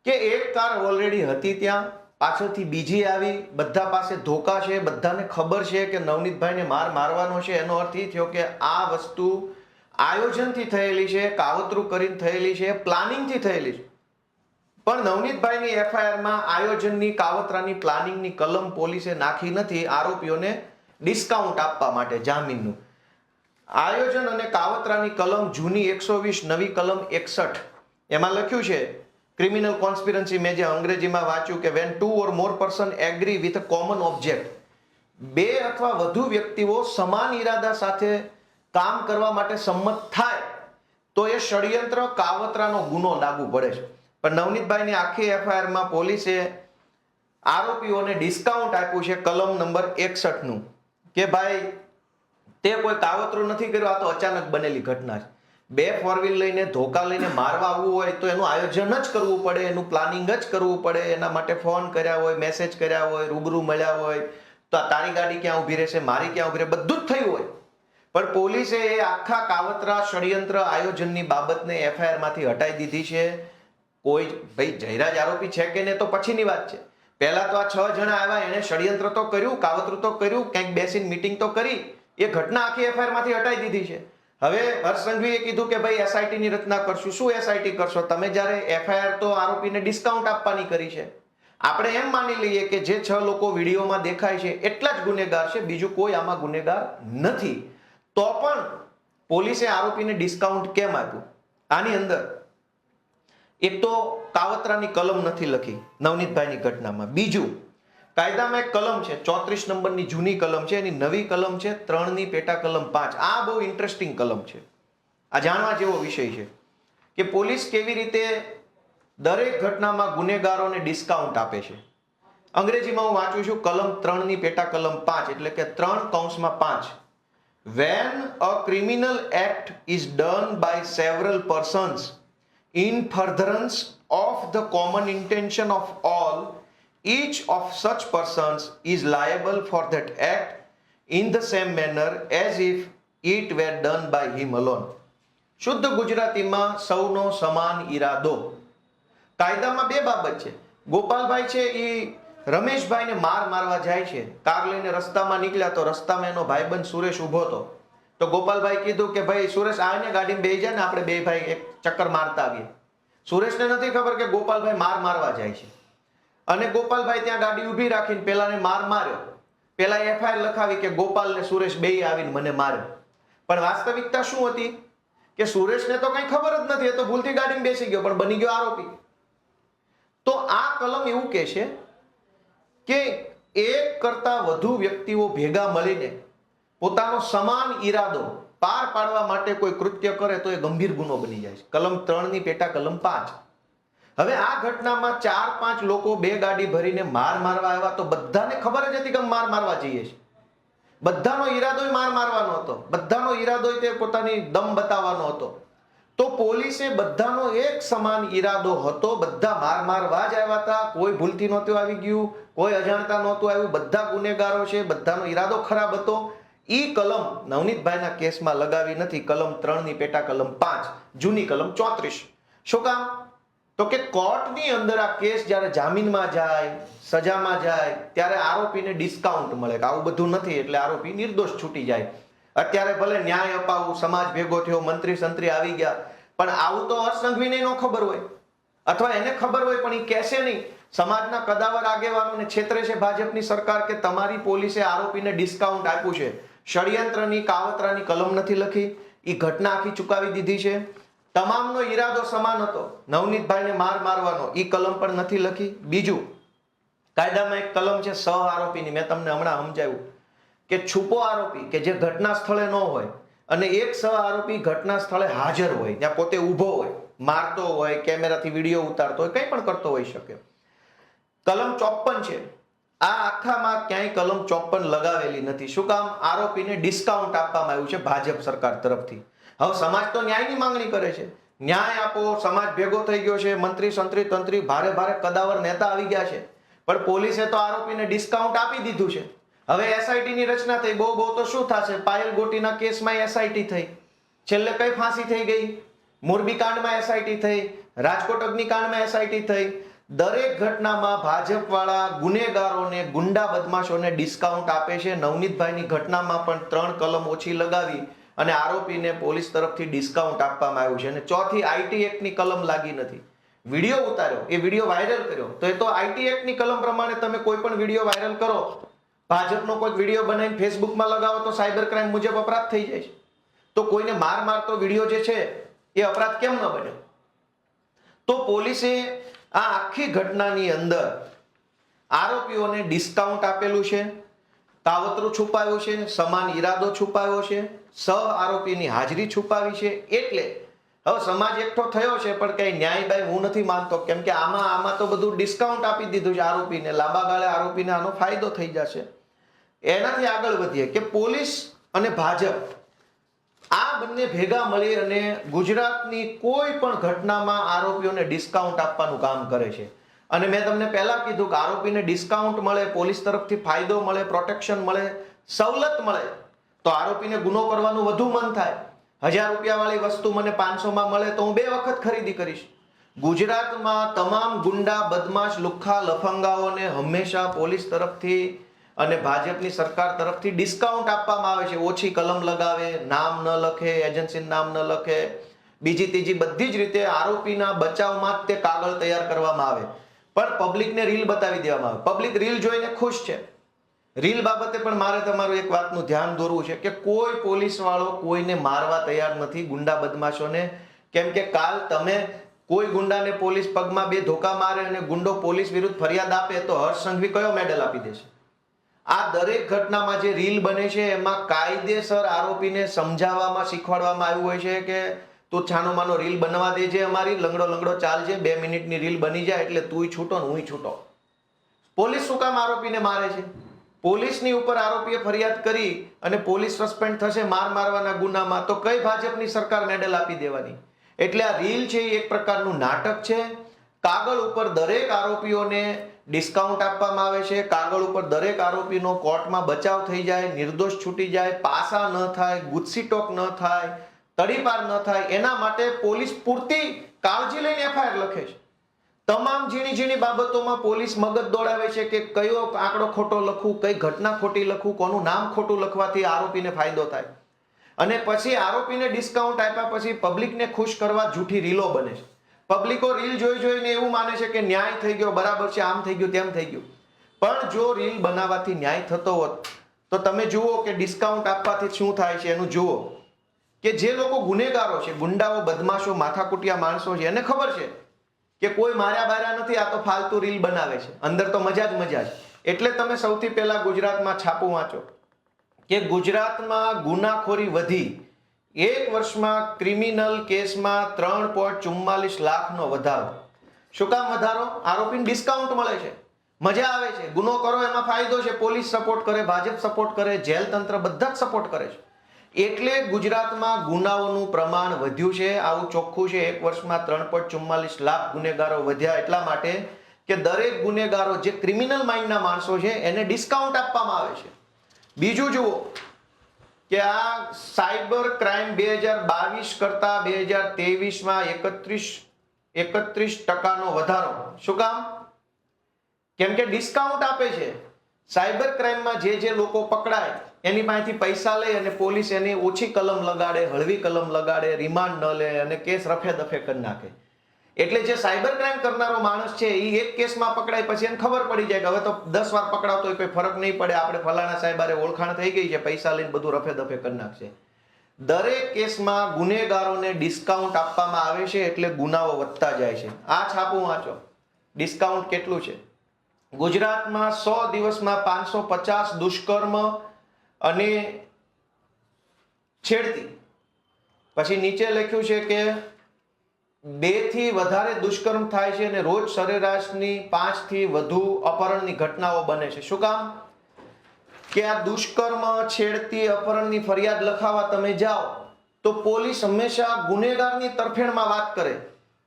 કે એક કાર ઓલરેડી હતી ત્યાં, પાછળથી બીજી આવી, બધા પાસે ધોકા છે, બધાને ખબર છે કે નવનીતભાઈને મારવાનો છે. એનો અર્થ એ થયો કે આ વસ્તુ આયોજનથી થયેલી છે, કાવતરું કરીને થયેલી છે, પ્લાનિંગથી થયેલી છે. પણ નવનીતભાઈની એફઆઈઆરમાં આયોજનની, કાવતરાની, પ્લાનિંગની કલમ પોલીસે નાખી નથી આરોપીઓને ડિસ્કાઉન્ટ આપવા માટે જામીનનું. આયોજન અને કાવતરાની કલમ જૂની 120, નવી કલમ 61. એમાં લખ્યું છે ક્રિમિનલ કોન્સ્પિરન્સી, મેં જે અંગ્રેજીમાં વાંચ્યું કે when 2 or more person agree with a common object, 2 અથવા વધુ વ્યક્તિઓ સમાન ઈરાદા સાથે કામ કરવા માટે સંમત થાય તો એ ષડયંત્ર કાવતરાનો ગુનો લાગુ પડે છે. પણ નવનીતભાઈની આખી એફઆઈઆરમાં પોલીસે આરોપીઓને ડિસ્કાઉન્ટ આપ્યું છે કલમ નંબર 61 નું કે ભાઈ તે કોઈ કાવતરું નથી કર્યું, આ તો અચાનક બનેલી ઘટના છે. 2 ફોર વ્હીલ લઈને ધોકા લઈને મારવા આવવું હોય તો એનું આયોજન જ કરવું પડે, એનું પ્લાનિંગ જ કરવું પડે, એના માટે ફોન કર્યા હોય, મેસેજ કર્યા હોય, રૂબરૂ મળ્યા હોય, તો તારી ગાડી ક્યાં ઊભી રહેશે, મારી ક્યાં ઊભી રહે, બધું જ થયું હોય. પણ પોલીસે એ આખા કાવતરા, ષડયંત્ર, આયોજનની બાબતને એફઆઈઆર માંથી હટાવી દીધી છે. કોઈ ભાઈ જયરાજ આરોપી છે કે નહીં તો પછીની વાત છે. પહેલા તો આ 6 જણા આવ્યા, એને ષડયંત્ર તો કર્યું, કાવતરું તો કર્યું, ક્યાંક બેસીને મીટિંગ તો કરી, એ ઘટના આખી એફઆઈઆર માંથી હટાવી દીધી છે. હવે હર્ષ સંઘવીએ કીધું કે ભાઈ એસઆઈટી ની રચના કરશું. શું એસઆઈટી કરશો તમે? જ્યારે એફઆઈઆર તો આરોપીને ડિસ્કાઉન્ટ આપવાની કરી છે. આપણે એમ માની લઈએ કે જે 6 લોકો વિડીયોમાં દેખાય છે એટલા જ ગુનેગાર છે, બીજું કોઈ આમાં ગુનેગાર નથી. તો પણ પોલીસે આરોપીને ડિસ્કાઉન્ટ કેમ આપ્યું? આની અંદર એક તો કાવતરાની કલમ નથી લખી નવનીતભાઈની ઘટનામાં. બીજું, કાયદામાં એક કલમ છે 34 નંબરની જૂની કલમ છે, એની નવી કલમ છે 3 ની પેટા કલમ 5. આ બહુ ઇન્ટરેસ્ટિંગ કલમ છે, આ જાણવા જેવો વિષય છે કે પોલીસ કેવી રીતે દરેક ઘટનામાં ગુનેગારોને ડિસ્કાઉન્ટ આપે છે. અંગ્રેજીમાં હું વાંચું છું કલમ 3 ની પેટા કલમ 5 એટલે કે 3(5). When a criminal act is done by several persons in furtherance of the common intention of all, each of such persons is liable for that act in the same manner as if it were done by him alone. શુદ્ધ ગુજરાતીમાં સૌનો સમાન ઈરાદો. કાયદામાં 2 બાબત છે. ગોપાલભાઈ છે એ રમેશભાઈને મારવા જાય છે. કાર લઈને રસ્તામાં નીકળ્યા તો રસ્તામાં એનો ભાઈબંધ સુરેશ ઊભો હતો. તો ગોપાલભાઈ કીધું કે ભાઈ સુરેશ આવીને ગાડીમાં બેસી જાય ને આપણે બે ભાઈ એક ચક્કર મારતા આવીએ. સુરેશને નથી ખબર કે ગોપાલભાઈ મારવા જાય છે અને ગોપાલભાઈ ત્યાં ગાડી ઊભી રાખીને પેલાને માર્યો. પેલા એફઆઈઆર લખાવી કે ગોપાલ ને સુરેશ બેય આવીને મને માર્યો. પણ વાસ્તવિકતા શું હતી કે સુરેશને તો કઈ ખબર જ નથી, એ તો ભૂલથી ગાડીમાં બેસી ગયો પણ બની ગયો આરોપી. તો આ કલમ એવું કહે છે કે એક કરતા વધુ વ્યક્તિઓ ભેગા મળીને પોતાનો સમાન ઈરાદો પાર પાડવા માટે કોઈ કૃત્ય કરે તો એ ગંભીર ગુનો બની જાય છે. કલમ 3 ની પેટા કલમ 5. હવે આ ઘટનામાં 4-5 લોકો બે ગાડી ભરીને મારવા આવ્યા તો બધાને ખબર જ હતી કે મારવા જઈએ છે. બધાનો ઈરાદો મારવાનો હતો, બધાનો ઈરાદો તે પોતાની દમ બતાવવાનો હતો. તો પોલીસે બધાનો એક સમાન ઈરાદો હતો, બધા મારવા જ આવ્યા હતા. કોઈ ભૂલથી નહોતું આવી ગયું, કોઈ અજાણતા નહોતું આવ્યું, બધા ગુનેગારો છે, બધાનો ઈરાદો ખરાબ હતો. ઈ કલમ નવનીતભાઈના કેસમાં લગાવી નથી. કલમ 3 ની પેટા કલમ 5, જૂની કલમ 34. શું કામ? તો કે કોર્ટની અંદર આ કેસ જ્યારે જામીનમાં જાય, સજામાં જાય ત્યારે આરોપીને ડિસ્કાઉન્ટ મળે કે આવું બધું નથી એટલે આરોપી નિર્દોષ છૂટી જાય. અત્યારે ભલે ન્યાય અપાવું, સમાજ ભેગો થયો, મંત્રી સંત્રી આવી ગયા, પણ આવું તો હર્ષ સંઘવીને ન ખબર હોય અથવા એને ખબર હોય પણ એ કહેશે નહીં. સમાજના કદાવર આગેવાનોને છેતરે છે ભાજપની સરકાર કે તમારી પોલીસે આરોપીને ડિસ્કાઉન્ટ આપ્યું છે. ષડયંત્રની કાવતરાની કલમ નથી લખી, એ ઘટના આખી ચુકાવી દીધી છે. તમામનો ઈરાદો સમાન હતો, નવનીતભાઈને મારવાનો, ઈ કલમ પણ નથી લખી. બીજું, કાયદામાં એક કલમ છે સહ આરોપીની, મેં તમને હમણાં સમજાવ્યું કે છુપો આરોપી કે જે ઘટના સ્થળે ન હોય અને એક સહ આરોપી ઘટના સ્થળે હાજર હોય, ત્યાં પોતે ઊભો હોય, મારતો હોય, કેમેરાથી વિડીયો ઉતારતો હોય, કંઈ પણ કરતો હોઈ શકે. કલમ 54 છે. આ આખામાં ક્યાંય કલમ 54 લગાવેલી નથી. શું કામ? આરોપીને ડિસ્કાઉન્ટ આપવામાં આવ્યું છે ભાજપ સરકાર તરફથી. હવે સમાજ તો ન્યાયની માંગણી કરે છે, ન્યાય આપો, સમાજ ભેગો થઈ ગયો છે, મંત્રી સંત્રી તંત્રી ભારે કદાવર નેતા આવી ગયા છે, પણ પોલીસે તો આરોપીને ડિસ્કાઉન્ટ આપી દીધું છે. હવે એસઆઈટી ની રચના થઈ, બહુ તો શું થશે? પાયલ ગોટીના કેસમાં એસઆઈટી થઈ, છેલ્લે કઈ ફાંસી થઈ ગઈ, મોરબી કાંડમાં એસઆઈટી થઈ, રાજકોટ અગ્નિકાંડમાં એસઆઈટી થઈ. દરેક ઘટનામાં ભાજપ વાળા ગુનેગારોને, ગુંડા બદમાશોને ડિસ્કાઉન્ટ આપે છે. નવનીતભાઈની ઘટનામાં પણ 3 કલમ ઓછી લગાવી અને આરોપીને પોલીસ તરફથી ડિસ્કાઉન્ટ આપવામાં આવ્યું છે. અને ચોથી આઈટી એક્ટની કલમ લાગી નથી. વિડીયો ઉતાર્યો, એ વિડીયો વાયરલ કર્યો તો એ તો આઈટી એક્ટની કલમ પ્રમાણે તમે કોઈ પણ વિડીયો વાયરલ કરો, ભાજપનો કોઈ વિડીયો બનાવીને ફેસબુકમાં લગાવો તો સાયબર ક્રાઇમ મુજબ અપરાધ થઈ જાય છે. તો કોઈને મારતો વિડીયો જે છે એ અપરાધ કેમ ન બને? તો પોલીસે આ આખી ઘટનાની અંદર આરોપીઓને ડિસ્કાઉન્ટ આપેલું છે, કાવતરું છુપાવ્યું છે, સમાન ઈરાદો છુપાવ્યો છે, સહ આરોપીની હાજરી છુપાવી છે. એટલે હવે સમાજ એકઠો થયો છે, પણ કઈ ન્યાય બાય હું નથી માનતો, કેમ કે આમાં તો બધું ડિસ્કાઉન્ટ આપી દીધું છે આરોપીને. લાંબા ગાળે આરોપીને આનો ફાયદો થઈ જશે. એનાથી આગળ વધીએ કે પોલીસ અને ભાજપ આ બંને ભેગા મળી અને ગુજરાતની કોઈ પણ ઘટનામાં આરોપીઓને ડિસ્કાઉન્ટ આપવાનું કામ કરે છે. અને મેં તમને પહેલા કીધું કે આરોપીને ડિસ્કાઉન્ટ મળે, પોલીસ તરફથી ફાયદો મળે, પ્રોટેક્શન મળે, સવલત મળે તો આરોપીને ગુનો કરવાનું વધુ મન થાય. 1000 રૂપિયા વાળી વસ્તુ મને 500 માં મળે તો હું 2 વખત ખરીદી કરીશ. ગુજરાતમાં તમામ ગુંડા, બદમાશ, લુખ્ખા, લફંગાઓને હંમેશા પોલીસ તરફથી અને ભાજપની સરકાર તરફથી ડિસ્કાઉન્ટ આપવામાં આવે છે. ઓછી કલમ લગાવે, નામ ન લખે, એજન્સીનું નામ ન લખે, બીજી ત્રીજી બધી જ રીતે આરોપીના બચાવમાં જ તે કાગળ તૈયાર કરવામાં આવે. પણ પબ્લિકને રીલ બતાવી દેવામાં આવે. પબ્લિક રીલ જોઈને ખુશ છે. રીલ બાબતે પણ મારે તમારું એક વાતનું ધ્યાન દોરવું છે કે કોઈ પોલીસ વાળો કોઈને મારવા તૈયાર નથી, ગુંડા બદમાશોને. કેમ કે કાલ તમે કોઈ ગુંડાને પોલીસ પગમાં 2 ધોકા મારે અને ગુંડો પોલીસ વિરુદ્ધ ફરિયાદ આપે તો હર્ષ સંઘવી કયો મેડલ આપી દેશે? આ દરેક ઘટનામાં જે રીલ બને છે એમાં કાયદેસર આરોપીને સમજાવવામાં, શીખવાડવામાં આવ્યું હોય છે કે તું છાનો માનો રીલ બનવા દેજે, અમારી લંગડો ચાલજે, 2 મિનિટની રીલ બની જાય એટલે તુંય છૂટો ને હુંય છૂટો. પોલીસ શું કામ આરોપીને મારે છે? પોલીસની ઉપર આરોપીએ ફરિયાદ કરી અને પોલીસ સસ્પેન્ડ થશે મારવાના ગુનામાં તો કઈ ભાજપની સરકાર મેડલ આપી દેવાની? એટલે આ રીલ છે એ એક પ્રકારનું નાટક છે. કાગળ ઉપર દરેક આરોપીઓને ડિસ્કાઉન્ટ આપવામાં આવે છે, કાગળ ઉપર દરેક આરોપીનો કોર્ટમાં બચાવ થઈ જાય, નિર્દોષ છૂટી જાય, પાસા ન થાય, ગુસ્સીટોક ન થાય, તડીપાર ન થાય, એના માટે પોલીસ પૂરતી કાળજી લઈને એફઆઈઆર લખે છે. તમામ ઝીણી ઝીણી બાબતોમાં પોલીસ મગજ દોડાવે છે કે કયો આંકડો ખોટો લખવું, કઈ ઘટના ખોટી લખવું, કોનું નામ ખોટું લખવાથી આરોપીને ફાયદો થાય. અને પછી આરોપીને ડિસ્કાઉન્ટ આપ્યા પછી પબ્લિકને ખુશ કરવા જૂઠી રીલો બને છે. પબ્લિકો રીલ જોઈને એવું માને છે કે ન્યાય થઈ ગયો, બરાબર છે, આમ થઈ ગયું, તેમ થઈ ગયું. પણ જો રીલ બનાવવાથી ન્યાય થતો હોત તો તમે જુઓ કે ડિસ્કાઉન્ટ આપવાથી શું થાય છે એનું જુઓ. કે જે લોકો ગુનેગારો છે, ગુંડાઓ, બદમાશો, માથાકૂટિયા માણસો છે, એને ખબર છે કે કોઈ માર્યા બાર્યા નથી, આ તો ફાલતુ રીલ બનાવે છે, અંદર તો મજા જ મજા છે. એટલે તમે સૌથી પહેલા ગુજરાતમાં છાપું વાંચો કે ગુજરાતમાં ગુનાખોરી વધી, એક વર્ષમાં ક્રિમિનલ કેસમાં 3.44 લાખનો વધારો. શું કામ વધારો? આરોપીને ડિસ્કાઉન્ટ મળે છે, મજા આવે છે, ગુનો કરો એમાં ફાયદો છે, પોલીસ સપોર્ટ કરે, ભાજપ સપોર્ટ કરે, જેલ તંત્ર બધા જ સપોર્ટ કરે છે. એટલે ગુજરાતમાં ગુનાઓનું પ્રમાણ વધ્યું છે. આવું ચોખ્ખું છે. એક વર્ષમાં 3.44 લાખ ગુનેગારો વધ્યા એટલા માટે કે દરેક ગુનેગારો જે ક્રિમિનલ માઇન્ડના માણસો છે એને ડિસ્કાઉન્ટ આપવામાં આવે છે. બીજું જુઓ કે આ સાયબર ક્રાઇમ 2022 કરતા 2023માં 31% વધારો. શું કામ? કેમ કે ડિસ્કાઉન્ટ આપે છે. સાયબર ક્રાઇમમાં જે લોકો પકડાય એની પાસેથી પૈસા લે અને પોલીસ એની ઓછી કલમ લગાડે, હળવી કલમ લગાડે, રિમાન્ડ ન લે અને કેસ રફે દફે કરી નાખે. એટલે જે સાયબર ક્રાઇમ કરનારો માણસ છે એ એક કેસમાં પકડાય પછી એને ખબર પડી જાય કે હવે તો 10 વાર પકડાવતો હોય કોઈ ફરક નહીં પડે, આપણે ફલાણા સાહેબારે ઓળખાણ થઈ ગઈ છે, પૈસા લઈને બધું રફે દફે કરી નાખશે. દરેક કેસમાં ગુનેગારોને ડિસ્કાઉન્ટ આપવામાં આવે છે એટલે ગુનાઓ વધતા જાય છે. આ છાપું વાંચો, ડિસ્કાઉન્ટ કેટલું છે. ગુજરાતમાં 100 દિવસમાં 550 દુષ્કર્મ અને છેડતી. પછી નીચે લખ્યું છે કે 2 થી વધારે દુષ્કર્મ થાય છે અને રોજ સરેરાશની 5 થી વધુ અપહરણની ઘટનાઓ બને છે. શું કામ? કે આ દુષ્કર્મ, છેડતી, અપહરણની ફરિયાદ લખાવવા તમે જાઓ તો પોલીસ હંમેશા ગુનેગારની તરફેણમાં વાત કરે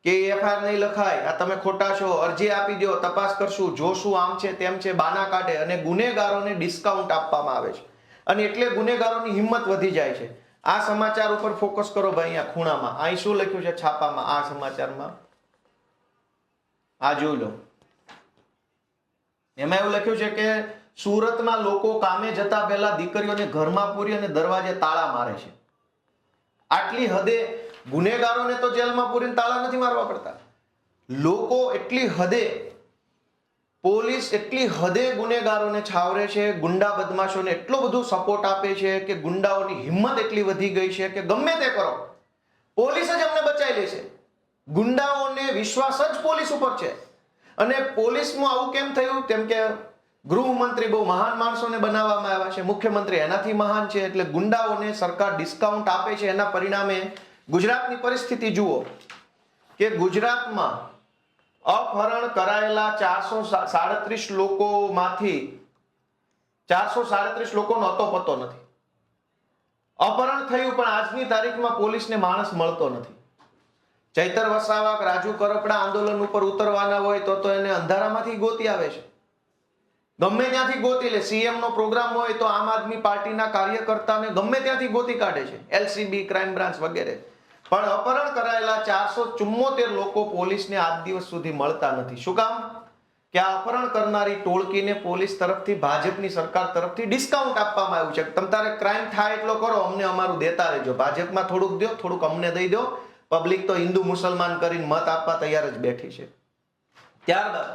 કે એફઆઈઆર નહીં લખાય, આ તમે ખોટા છો, અરજી આપી દો, તપાસ કરશું, જોશું, આમ છે તેમ છે, બાના કાઢે અને ગુનેગારોને ડિસ્કાઉન્ટ આપવામાં આવે છે. અને એટલે ગુનેગારોની હિંમત વધી જાય છે. આ સમાચાર ઉપર ફોકસ કરો ભાઈ. અહીંયા ખૂણામાં અહીં શું લખ્યું છે છાપામાં? આ સમાચારમાં આ જોઈ લો. એમાં એવું લખ્યું છે કે સુરતમાં લોકો કામે જતા પહેલા દીકરીઓને ઘરમાં પૂરી અને દરવાજે તાળા મારે છે. આટલી હદે ગુનેગારોને તો જેલમાં પૂરીને તાળા નથી મારવા પડતા. લોકો એટલી હદે, પોલીસ એટલી હદે ગુનેગારોને છાવરે છે, ગુંડા બદમાશોને એટલો બધો સપોર્ટ આપે છે કે ગુંડાઓની હિંમત એટલી વધી ગઈ છે કે ગમે તે કરો પોલીસ જ અમને બચાવી લે છે. ગુંડાઓને વિશ્વાસ જ પોલીસ ઉપર છે. અને પોલીસમાં આવું કેમ થયું? કેમ કે ગૃહમંત્રી બહુ મહાન માણસોને બનાવવામાં આવ્યા છે, મુખ્યમંત્રી એનાથી મહાન છે, એટલે ગુંડાઓને સરકાર ડિસ્કાઉન્ટ આપે છે. એના પરિણામે ગુજરાતની પરિસ્થિતિ જુઓ કે ગુજરાતમાં અપહરણ કરાયેલા 437 લોકોમાંથી 437 લોકોનો અતોપતો નથી. અપહરણ થયું પણ આજની તારીખમાં પોલીસને માણસ મળતો નથી. ચૈતર વસાવા, રાજુ કરપડા આંદોલન ઉપર ઉતરવાના હોય તો એને અંધારામાંથી ગોતી આવે છે, ગમે ત્યાંથી ગોતી લે. સીએમ નો પ્રોગ્રામ હોય તો આમ આદમી પાર્ટીના કાર્યકર્તાને ગમે ત્યાંથી ગોતી કાઢે છે, એલસીબી, ક્રાઇમ બ્રાન્ચ વગેરે. પણ અપહરણ કરાયેલા 474 લોકો પોલીસને આજ દિવસ સુધી મળતા નથી. શું કામ? કે આ અપહરણ કરનારી ટોળકીને પોલીસ તરફથી, ભાજપની સરકાર તરફથી ડિસ્કાઉન્ટ આપવામાં આવ્યું છે. તમ તારે ક્રાઇમ થાય એટલો કરો, અમને અમારું દેતા રહેજો. ભાજપમાં થોડુંક દો, થોડુંક અમને દઈ દો. પબ્લિક તો હિન્દુ મુસલમાન કરીને મત આપવા તૈયાર જ બેઠી છે. ત્યારબાદ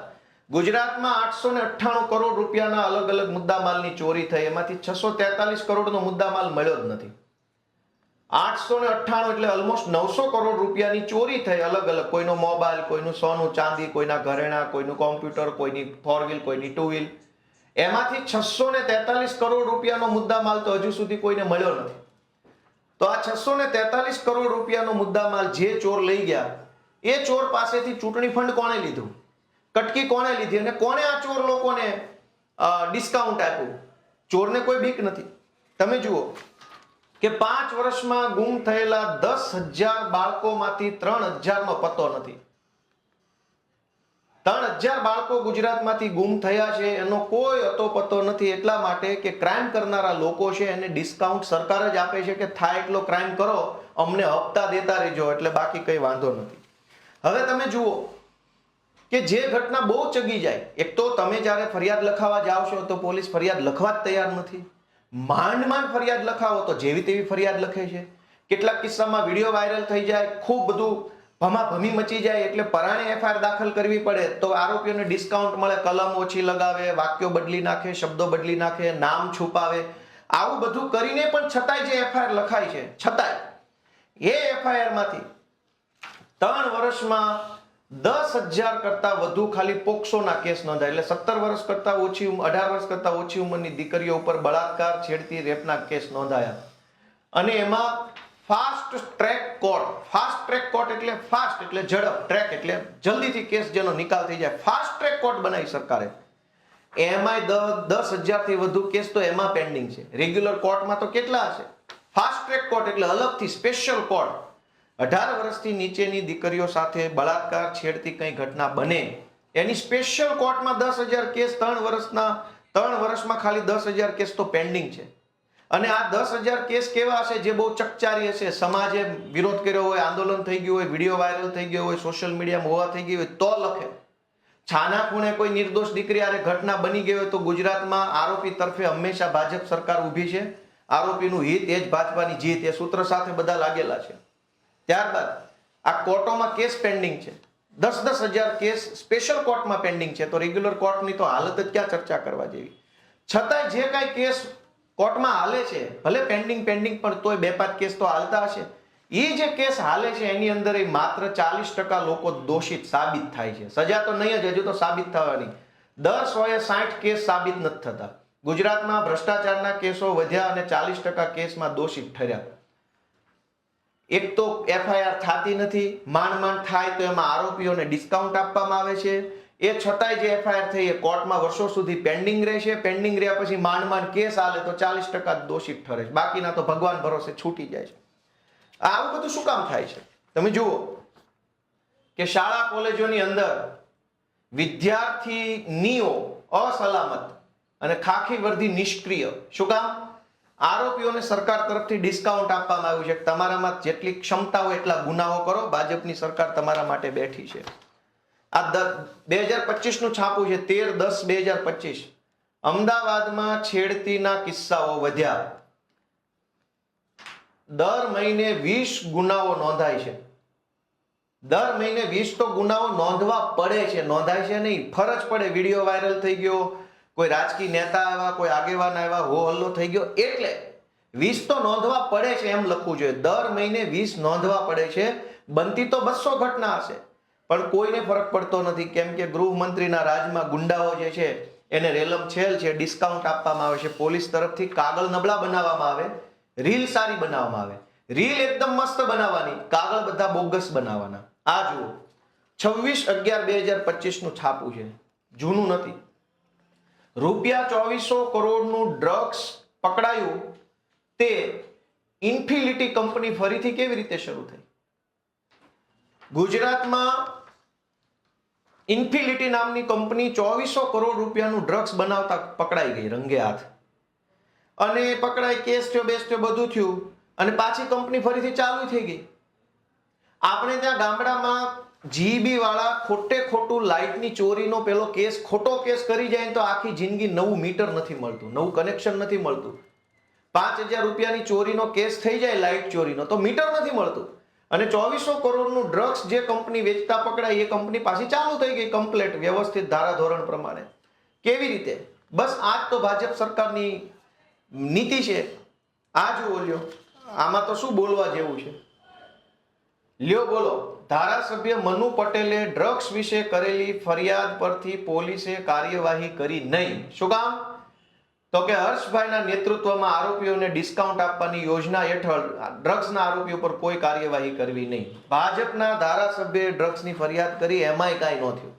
ગુજરાતમાં 898 કરોડ રૂપિયાના અલગ અલગ મુદ્દામાલની ચોરી થઈ. એમાંથી 643 કરોડનો મુદ્દામાલ મળ્યો જ નથી. 898 એટલે ઓલમોસ્ટ 900 કરોડ રૂપિયાની ચોરી થઈ. અલગ અલગ, કોઈનો મોબાઈલ, કોઈનું સોનું ચાંદી, કોઈના ઘરેણા, કોઈનું કોમ્પ્યુટર, કોઈની 4 વ્હીલ, કોઈની 2 વ્હીલ. એમાંથી 643 કરોડ રૂપિયાનો મુદ્દામાલ તો હજુ સુધી કોઈને મળ્યો નથી. તો આ 643 કરોડ રૂપિયાનો મુદ્દામાલ જે ચોર લઈ ગયા, એ ચોર પાસેથી ચૂંટણી ફંડ કોણે લીધું, કટકી કોણે લીધી અને કોણે આ ચોર લોકોને ડિસ્કાઉન્ટ આપ્યું? ચોરને કોઈ બીક નથી. તમે જુઓ કે 5 વર્ષમાં ગુમ થયેલા 10,000 બાળકોમાંથી 3,000નો પતો નથી. 3,000 બાળકો ગુજરાતમાંથી ગુમ થયા છે, એનો કોઈ અતોપતો નથી. એટલા માટે કે ક્રાઇમ કરનારા લોકો છે એને ડિસ્કાઉન્ટ સરકાર જ આપે છે કે થાય એટલો ક્રાઇમ કરો, અમને હપ્તા દેતા રહેજો, એટલે બાકી કઈ વાંધો નથી. હવે તમે જુઓ કે જે ઘટના બહુ ચગી જાય. એક તો તમે જ્યારે ફરિયાદ લખાવા જાઓ છો તો પોલીસ ફરિયાદ લખવા જ તૈયાર નથી. માંડ ફરિયાદ લખાવો તો જેવી તેવી ફરિયાદ લખે છે. કેટલાક કિસ્સામાં વિડીયો વાયરલ થઈ જાય, ખૂબ બધું ભમાભમી મચી જાય એટલે પરાણે એફઆઈઆર દાખલ કરવી પડે તો આરોપીઓને ડિસ્કાઉન્ટ મળે, કલમ ઓછી લગાવે, વાક્યો બદલી નાખે, શબ્દો બદલી નાખે, નામ છુપાવે. આવું બધું કરીને પણ છતાંય જે એફઆઈઆર લખાય છે, છતાંય એ એફઆઈઆર માંથી 3 વર્ષમાં 10,000 કરતા વધુ ખાલી પોક્સોના કેસ નોંધાય. એટલે 17 વર્ષ કરતા ઓછી 18 વર્ષ કરતા ઓછી ઉંમરની દીકરીઓ ઉપર બળાત્કાર, છેડતી, રેપના કેસ નોંધાયા. અને એમાં ફાસ્ટ ટ્રેક કોર્ટ એટલે ફાસ્ટ એટલે ઝડપ, ટ્રેક એટલે જલ્દીથી કેસ જેનો નિકાલ થઈ જાય, ફાસ્ટ ટ્રેક કોર્ટ બનાવી સરકારે. એમાંય 10,000 થી વધુ કેસ તો એમાં પેન્ડિંગ છે. રેગ્યુલર કોર્ટમાં તો કેટલા હશે? ફાસ્ટ ટ્રેક કોર્ટ એટલે અલગથી સ્પેશિયલ કોર્ટ. 18 વર્ષથી નીચેની દીકરીઓ સાથે બળાત્કાર, છેડતી કઈ ઘટના બને એની સ્પેશિયલ કોર્ટમાં 10,000 કેસ 3 વર્ષમાં ખાલી 10,000 કેસ તો પેન્ડિંગ છે. અને આ 10,000 કેસ કેવા હશે? જે બહુ ચકચારી હશે, સમાજે વિરોધ કર્યો હોય, આંદોલન થઈ ગયું હોય, વિડીયો વાયરલ થઈ ગયો હોય, સોશિયલ મીડિયામાં હોવા થઈ ગઈ હોય તો લખે. છાના ખૂણે કોઈ નિર્દોષ દીકરી આરે ઘટના બની ગઈ હોય તો ગુજરાતમાં આરોપી તરફે હંમેશા ભાજપ સરકાર ઊભી છે. આરોપીનું હિત એ જ ભાજપાની જીત, એ સૂત્ર સાથે બધા લાગેલા છે. ત્યારબાદ આ કોર્ટોમાં કેસ પેન્ડિંગ છે, 10,000 કેસ સ્પેશિયલ કોર્ટમાં પેન્ડિંગ છે. તો રેગ્યુલર કોર્ટની તો હાલત જ ક્યાં ચર્ચા કરવા જેવી. છતાંય જે કાંઈ કેસ કોર્ટમાં હાલે છે, ભલે પેન્ડિંગ પણ તોય 2-5 કેસ તો હાલતા હશે. એ જે કેસ હાલે છે એની અંદર માત્ર 40% લોકો દોષિત સાબિત થાય છે. સજા તો નહીં જ, હજુ તો સાબિત થવાની. 10 હોય 60 કેસ સાબિત નથી થતા. ગુજરાતમાં ભ્રષ્ટાચારના કેસો વધ્યા અને 40% કેસમાં દોષિત ઠર્યા. એક તો એફઆઈઆર થતી નથી, માંડ થાય તો એમાં આરોપીઓને ડિસ્કાઉન્ટ આપવામાં આવે છે. એ છતાંય જે એફઆઈઆર થઈ એ કોર્ટમાં વર્ષો સુધી પેન્ડિંગ રહેશે. પેન્ડિંગ રહ્યા પછી માંડ કેસ હાલે તો 40% દોષિત ઠરે છે, બાકીના તો ભગવાન ભરોસે છૂટી જાય છે. આવું બધું શું કામ થાય છે? તમે જુઓ કે શાળા કોલેજોની અંદર વિદ્યાર્થીનીઓ અસલામત અને ખાખી વર્દી નિષ્ક્રિય. શું કામ? આરોપીઓને સરકાર તરફથી ડિસ્કાઉન્ટ આપવામાં આવ્યું છે. તમારામાં જેટલી ક્ષમતા હોય એટલા ગુનાઓ કરો, ભાજપની સરકાર તમારા માટે બેઠી છે. આ 2025 નું છાપું છે, 13/10/2025. અમદાવાદમાં છેડતીના કિસ્સાઓ વધ્યા. દર મહિને 20 ગુનાઓ નોંધાય છે. દર મહિને 20 તો ગુનાઓ નોંધવા પડે છે, નોંધાય છે નહીં, ફરજ પડે. વિડીયો વાયરલ થઈ ગયો, કોઈ રાજકીય નેતા આવ્યા, કોઈ આગેવાન આવ્યા, હો હલ્લો થઈ ગયો એટલે 20 તો નોંધવા પડે છે એમ લખવું જોઈએ. દર મહિને 20 નોંધવા પડે છે. બનતી તો 200 ઘટના હશે પણ કોઈને ફરક પડતો નથી, કેમ કે ગૃહમંત્રીના રાજમાં ગુંડાઓ જે છે એને રેલમ છેલ છે, ડિસ્કાઉન્ટ આપવામાં આવે છે. પોલીસ તરફથી કાગળ નબળા બનાવવામાં આવે, રીલ સારી બનાવવામાં આવે. રીલ એકદમ મસ્ત બનાવવાની, કાગળ બધા બોગસ બનાવવાના. આ જુઓ 26/11/2025 નું છાપું છે, જૂનું નથી. રૂપિયા 2400 કરોડનું ડ્રગ્સ પકડાયું. તે ઇન્ફિનિટી કંપની ફરીથી કેવી રીતે શરૂ થઈ? ગુજરાતમાં ઇન્ફિનિટી નામની કંપની 2400 કરોડ રૂપિયાનું ડ્રગ્સ બનાવતા પકડાઈ ગઈ રંગે હાથ. અને પકડાઈ, કેસ થયો, બેસ થયો, બધું થયું અને પાછી કંપની ફરીથી ચાલુ થઈ ગઈ. આપણે ત્યાં ગામડામાં જીબી વાળા ખોટું લાઇટની ચોરીનો પેલો કેસ, ખોટો કેસ કરી જાય તો આખી જિંદગી નવું મીટર નથી મળતું, નવું કનેક્શન નથી મળતું. 5,000 રૂપિયાની ચોરીનો કેસ થઈ જાય, લાઇટ ચોરીનો, તો મીટર નથી મળતું. અને 2400 કરોડનું ડ્રગ્સ જે કંપની વેચતા પકડાય એ કંપની પાછી ચાલુ થઈ ગઈ કમ્પ્લેટ વ્યવસ્થિત ધારાધોરણ પ્રમાણે. કેવી રીતે? બસ આ જ તો ભાજપ સરકારની નીતિ છે. આ જુઓ લ્યો, આમાં તો શું બોલવા જેવું છે? લ્યો બોલો. ધારાસભ્ય મનુ પટેલે ડ્રગ્સ વિશે કરેલી ફરિયાદ પરથી પોલીસે કાર્યવાહી કરી નહીં. શું કામ? તો કે હર્ષભાઈના નેતૃત્વમાં આરોપીઓને ડિસ્કાઉન્ટ આપવાની યોજના હેઠળ ડ્રગ્સના આરોપીઓ પર કોઈ કાર્યવાહી કરવી નહીં. ભાજપના ધારાસભ્યએ ડ્રગ્સની ફરિયાદ કરી, એમાંય કાંઈ ન થયું.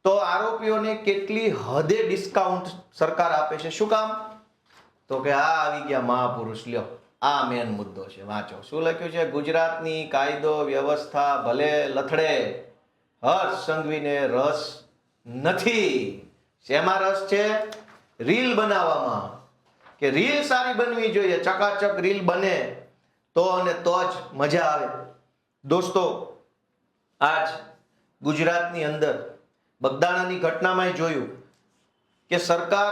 તો આરોપીઓને કેટલી હદે ડિસ્કાઉન્ટ સરકાર આપે છે? શું કામ? તો કે આ આવી ગયા મહાપુરુષ. લ્યો, આ મેન મુદ્દો છે, વાંચો શું લખ્યું છે. ગુજરાતની કાયદો વ્યવસ્થા ભલે લથડે, હર્ષ સંઘવીને રસ નથી. શેમાં રસ છે? રીલ બનાવવામાં. કે રીલ સારી બનવી જોઈએ, ચકાચક રીલ બને તો અને તો જ મજા આવે. દોસ્તો, આજ ગુજરાતની અંદર બગદાણાની ઘટનામાં જોયું કે સરકાર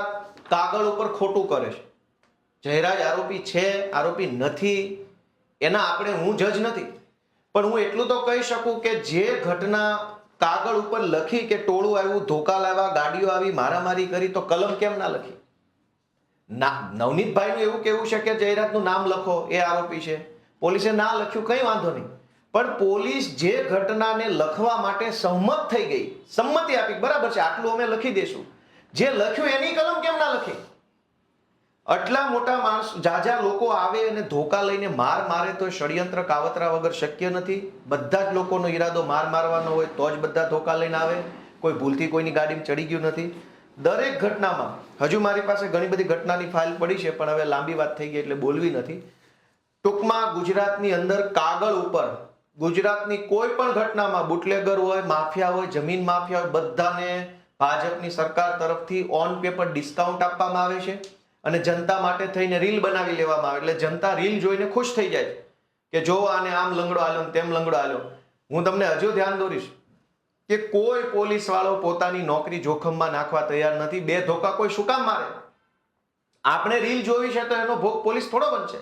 કાગળ ઉપર ખોટું કરે છે. જયરાજ આરોપી છે, આરોપી નથી, એના આપણે હું જજ નથી, પણ હું એટલું તો કહી શકું કે જે ઘટના કાગળ ઉપર લખી કે ટોળું આવ્યું, ધોકા લાવ્યા, ગાડીઓ આવી, મારામારી કરી, તો કલમ કેમ ના લખી? નવનીતભાઈનું એવું કેવું છે કે જયરાજનું નામ લખો, એ આરોપી છે. પોલીસે ના લખ્યું, કઈ વાંધો નહીં, પણ પોલીસ જે ઘટનાને લખવા માટે સહમત થઈ ગઈ, સંમતિ આપી, બરાબર છે, આટલું અમે લખી દેશું, જે લખ્યું એની કલમ કેમ ના લખી? આટલા મોટા માણસ, જાજા લોકો આવે અને ધોકા લઈને માર મારે તો ષડયંત્ર કાવતરા વગર શક્ય નથી. બધા જ લોકોનો ઈરાદો માર મારવાનો હોય તો જ બધા ધોકા લઈને આવે. કોઈ ભૂલથી કોઈની ગાડીમાં ચડી ગયું નથી. દરેક ઘટનામાં, હજુ મારી પાસે ઘણી બધી ઘટનાની ફાઇલ પડી છે, પણ હવે લાંબી વાત થઈ ગઈ એટલે બોલવી નથી. ટૂંકમાં ગુજરાતની અંદર કાગળ ઉપર ગુજરાતની કોઈ પણ ઘટનામાં બુટલેગર હોય, માફિયા હોય, જમીન માફિયા હોય, બધાને ભાજપની સરકાર તરફથી ઓન પેપર ડિસ્કાઉન્ટ આપવામાં આવે છે અને જનતા માટે થઈને રીલ બનાવી લેવામાં આવે, એટલે જનતા રીલ જોઈને ખુશ થઈ જાય કે જો આને આમ લંગડો આલ્યો, તેમ લંગડો આલ્યો. હું તમને હજુ ધ્યાન દોરીશ કે કોઈ પોલીસ વાળો પોતાની નોકરી જોખમમાં નાખવા તૈયાર નથી. બે ધોકા કોઈ શું કામ મારે? આપણે રીલ જોવી છે તો એનો ભોગ પોલીસ થોડો બનશે.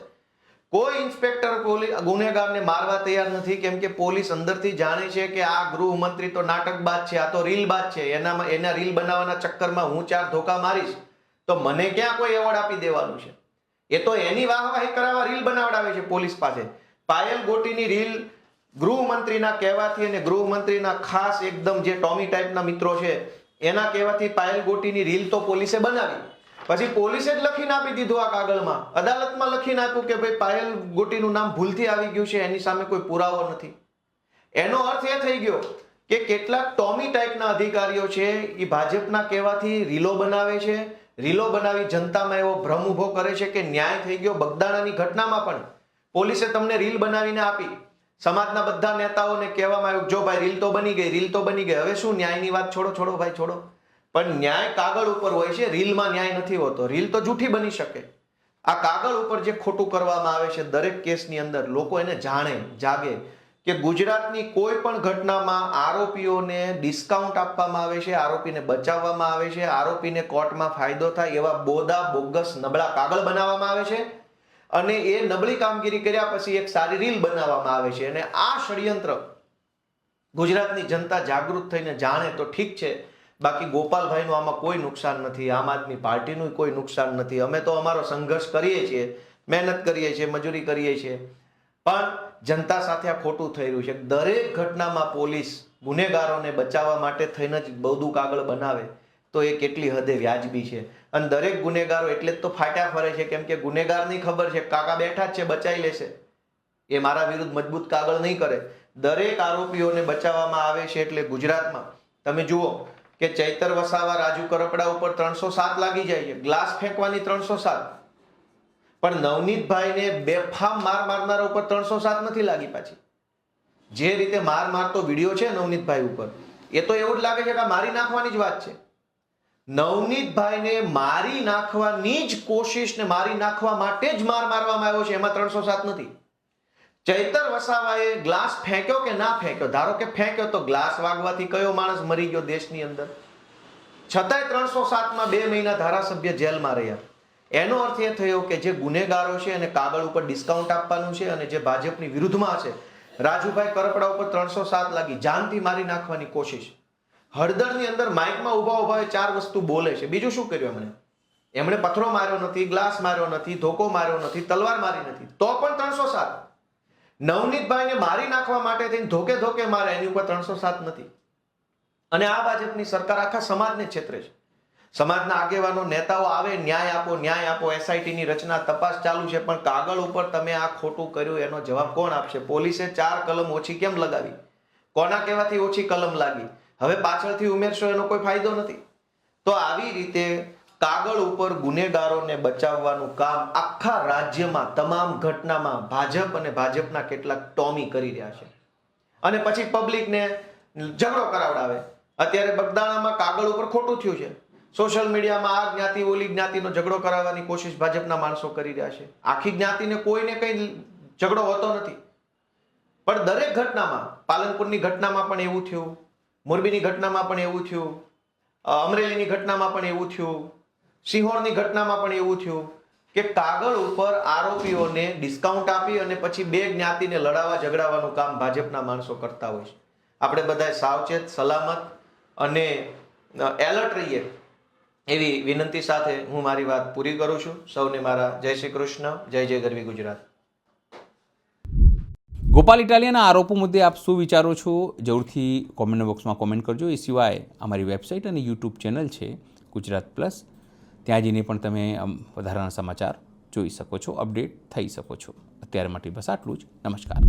કોઈ ઇન્સ્પેક્ટર ગુનેગારને મારવા તૈયાર નથી, કેમ કે પોલીસ અંદરથી જાણે છે કે આ ગૃહમંત્રી તો નાટકબાજ છે, આ તો રીલબાજ છે. એના રીલ બનાવવાના ચક્કરમાં હું 4 ધોકા મારીશ તો મને ક્યાં કોઈ એવોર્ડ આપી દેવાનું છે? એ તો એની વાહવાહી કરાવવા રીલ બનાવડાવે છે પોલીસ પાસે. પાયલ ગોટીની રીલ ગૃહમંત્રીના કહેવાથી અને ગૃહમંત્રીના ખાસ એકદમ જે ટોમી ટાઈપના મિત્રો છે એના કહેવાથી પાયલ ગોટીની રીલ તો પોલીસે બનાવી. પછી પોલીસે જ લખીને આપી દીધું આ કાગળમાં, અદાલતમાં લખીને આપ્યું કે ભાઈ પાયલ ગોટીનું નામ ભૂલથી આવી ગયું છે, એની સામે કોઈ પુરાવો નથી. એનો અર્થ એ થઈ ગયો કે કેટલાક ટોમી ટાઈપના અધિકારીઓ છે એ ભાજપના કહેવાથી રીલો બનાવે છે, રીલો બનાવી જનતામાં એવો ભ્રમ ઉભો કરે છે કે ન્યાય થઈ ગયો. બગદાણાની ઘટનામાં પણ પોલીસે તમને રીલ બનાવીને આપી, સમાજના બધા નેતાઓને કહેવામાં આવ્યું જો ભાઈ રીલ તો બની ગઈ, રીલ તો બની ગઈ, હવે શું ન્યાયની વાત છોડો ભાઈ છોડો. પણ ન્યાય કાગળ ઉપર હોય છે, રીલમાં ન્યાય નથી હોતો. રીલ તો જૂઠી બની શકે. આ કાગળ ઉપર જે ખોટું કરવામાં આવે છે દરેક કેસની અંદર લોકો એને જાગે કે ગુજરાતની કોઈ પણ ઘટનામાં આરોપીઓને ડિસ્કાઉન્ટ આપવામાં આવે છે, આરોપીને બચાવવામાં આવે છે, આરોપીને કોર્ટમાં ફાયદો થાય એવા બોદા બોગસ નબળા કાગળ બનાવવામાં આવે છે અને એ નબળી કામગીરી કર્યા પછી એક સારી રીલ બનાવવામાં આવે છે. અને આ ષડયંત્ર ગુજરાતની જનતા જાગૃત થઈને જાણે તો ઠીક છે, બાકી ગોપાલભાઈનું આમાં કોઈ નુકસાન નથી, આમ આદમી પાર્ટીનું કોઈ નુકસાન નથી. અમે તો અમારો સંઘર્ષ કરીએ છીએ, મહેનત કરીએ છીએ, મજૂરી કરીએ છીએ, પણ જનતા સાથે આ ખોટું થઈ રહ્યું છે. દરેક ઘટનામાં પોલીસ ગુનેગારોને બચાવવા માટે થઈને જ બધું કાગળ બનાવે તો એ કેટલી હદે વ્યાજબી છે. અને દરેક ગુનેગારો એટલે જ તો ફાટ્યા ફરે છે, કેમ કે ગુનેગારની ખબર છે કાકા બેઠા જ છે, બચાવી લેશે, એ મારા વિરુદ્ધ મજબૂત કાગળ નહીં કરે. દરેક આરોપીઓને બચાવવામાં આવે છે. એટલે ગુજરાતમાં તમે જુઓ કે ચૈતર વસાવા, રાજુ કરપડા ઉપર 307 લાગી જાય છે, ગ્લાસ ફેંકવાની 307, પણ નવનીતભાઈને બેફામ માર મારનારા ઉપર 307 નથી લાગી. પાછી જે રીતે મારતો વિડીયો છે નવનીતભાઈ ઉપર, એ તો એવું જ લાગે છે કે મારી નાખવાની જ વાત છે. નવનીતભાઈને મારી નાખવાની જ કોશિશ ને મારી નાખવા માટે જ મારવામાં આવ્યો છે, એમાં 307 નથી. ચૈતર વસાવાએ ગ્લાસ ફેંક્યો કે ના ફેંક્યો, ધારો કે ફેંક્યો તો ગ્લાસ વાગવાથી કયો માણસ મરી ગયો દેશની અંદર? છતાંય 307માં 2 મહિના ધારાસભ્ય જેલમાં રહ્યા. એનો અર્થ એ થયો કે જે ગુનેગારો છે એને કાગળ ઉપર ડિસ્કાઉન્ટ આપવાનું છે, અને જે ભાજપની વિરુદ્ધમાં છે રાજુભાઈ કરપડા ઉપર 307 લાગી, જાનથી મારી નાખવાની કોશિશ. હળદરની અંદર માઇકમાં ઉભા 4 વસ્તુ બોલે છે, બીજું શું કર્યું એમણે પથ્થરો માર્યો નથી, ગ્લાસ માર્યો નથી, ધોકો માર્યો નથી, તલવાર મારી નથી, તો પણ 307. નવનીતભાઈને મારી નાખવા માટે થઈને ધોકે મારે, એની ઉપર 307 નથી. અને આ ભાજપની સરકાર આખા સમાજને છેતરે છે. સમાજના આગેવાનો, નેતાઓ આવે, ન્યાય આપો, SIT ની રચના, તપાસ ચાલુ છે, પણ કાગળ ઉપર તમે આ ખોટું કર્યું એનો જવાબ કોણ આપશે? પોલીસે 4 કલમ ઓછી કેમ લગાવી? કોના કહેવાથી ઓછી કલમ લાગી? હવે પાછળથી ઉમેરશો એનો કોઈ ફાયદો નથી. તો આવી રીતે કાગળ ઉપર ગુનેગારોને બચાવવાનું કામ આખા રાજ્યમાં તમામ ઘટનામાં ભાજપ અને ભાજપના કેટલાક ટોમી કરી રહ્યા છે, અને પછી પબ્લિકને ઝઘડો કરાવડાવે. અત્યારે બગદાણામાં કાગળ ઉપર ખોટું થયું છે, સોશિયલ મીડિયામાં આ જ્ઞાતિ ઓલી જ્ઞાતિનો ઝઘડો કરાવવાની કોશિશ ભાજપના માણસો કરી રહ્યા છે. આખી જ્ઞાતિને કોઈને કઈ ઝઘડો હોતો નથી, પણ દરેક ઘટનામાં, પાલનપુરની ઘટનામાં પણ એવું થયું, મોરબીની ઘટનામાં પણ એવું થયું, અમરેલીની ઘટનામાં પણ એવું થયું, સિંહોરની ઘટનામાં પણ એવું થયું કે કાગળ ઉપર આરોપીઓને ડિસ્કાઉન્ટ આપી અને પછી બે જ્ઞાતિને લડાવવા ઝઘડાવવાનું કામ ભાજપના માણસો કરતા હોય છે. આપણે બધા સાવચેત, સલામત અને એલર્ટ રહીએ એવી વિનંતી સાથે હું મારી વાત પૂરી કરું છું. સૌને મારા જય શ્રી કૃષ્ણ, જય જય ગરવી ગુજરાત. ગોપાલ ઇટાલિયાના આરોપો મુદ્દે આપ શું વિચારો છો? જરૂરથી કોમેન્ટ બોક્સમાં કોમેન્ટ કરજો. એ સિવાય અમારી વેબસાઇટ અને યુટ્યુબ ચેનલ છે ગુજરાત પ્લસ, ત્યાં જઈને પણ તમે વધારાના સમાચાર જોઈ શકો છો, અપડેટ થઈ શકો છો. અત્યારે માટે બસ આટલું જ. નમસ્કાર.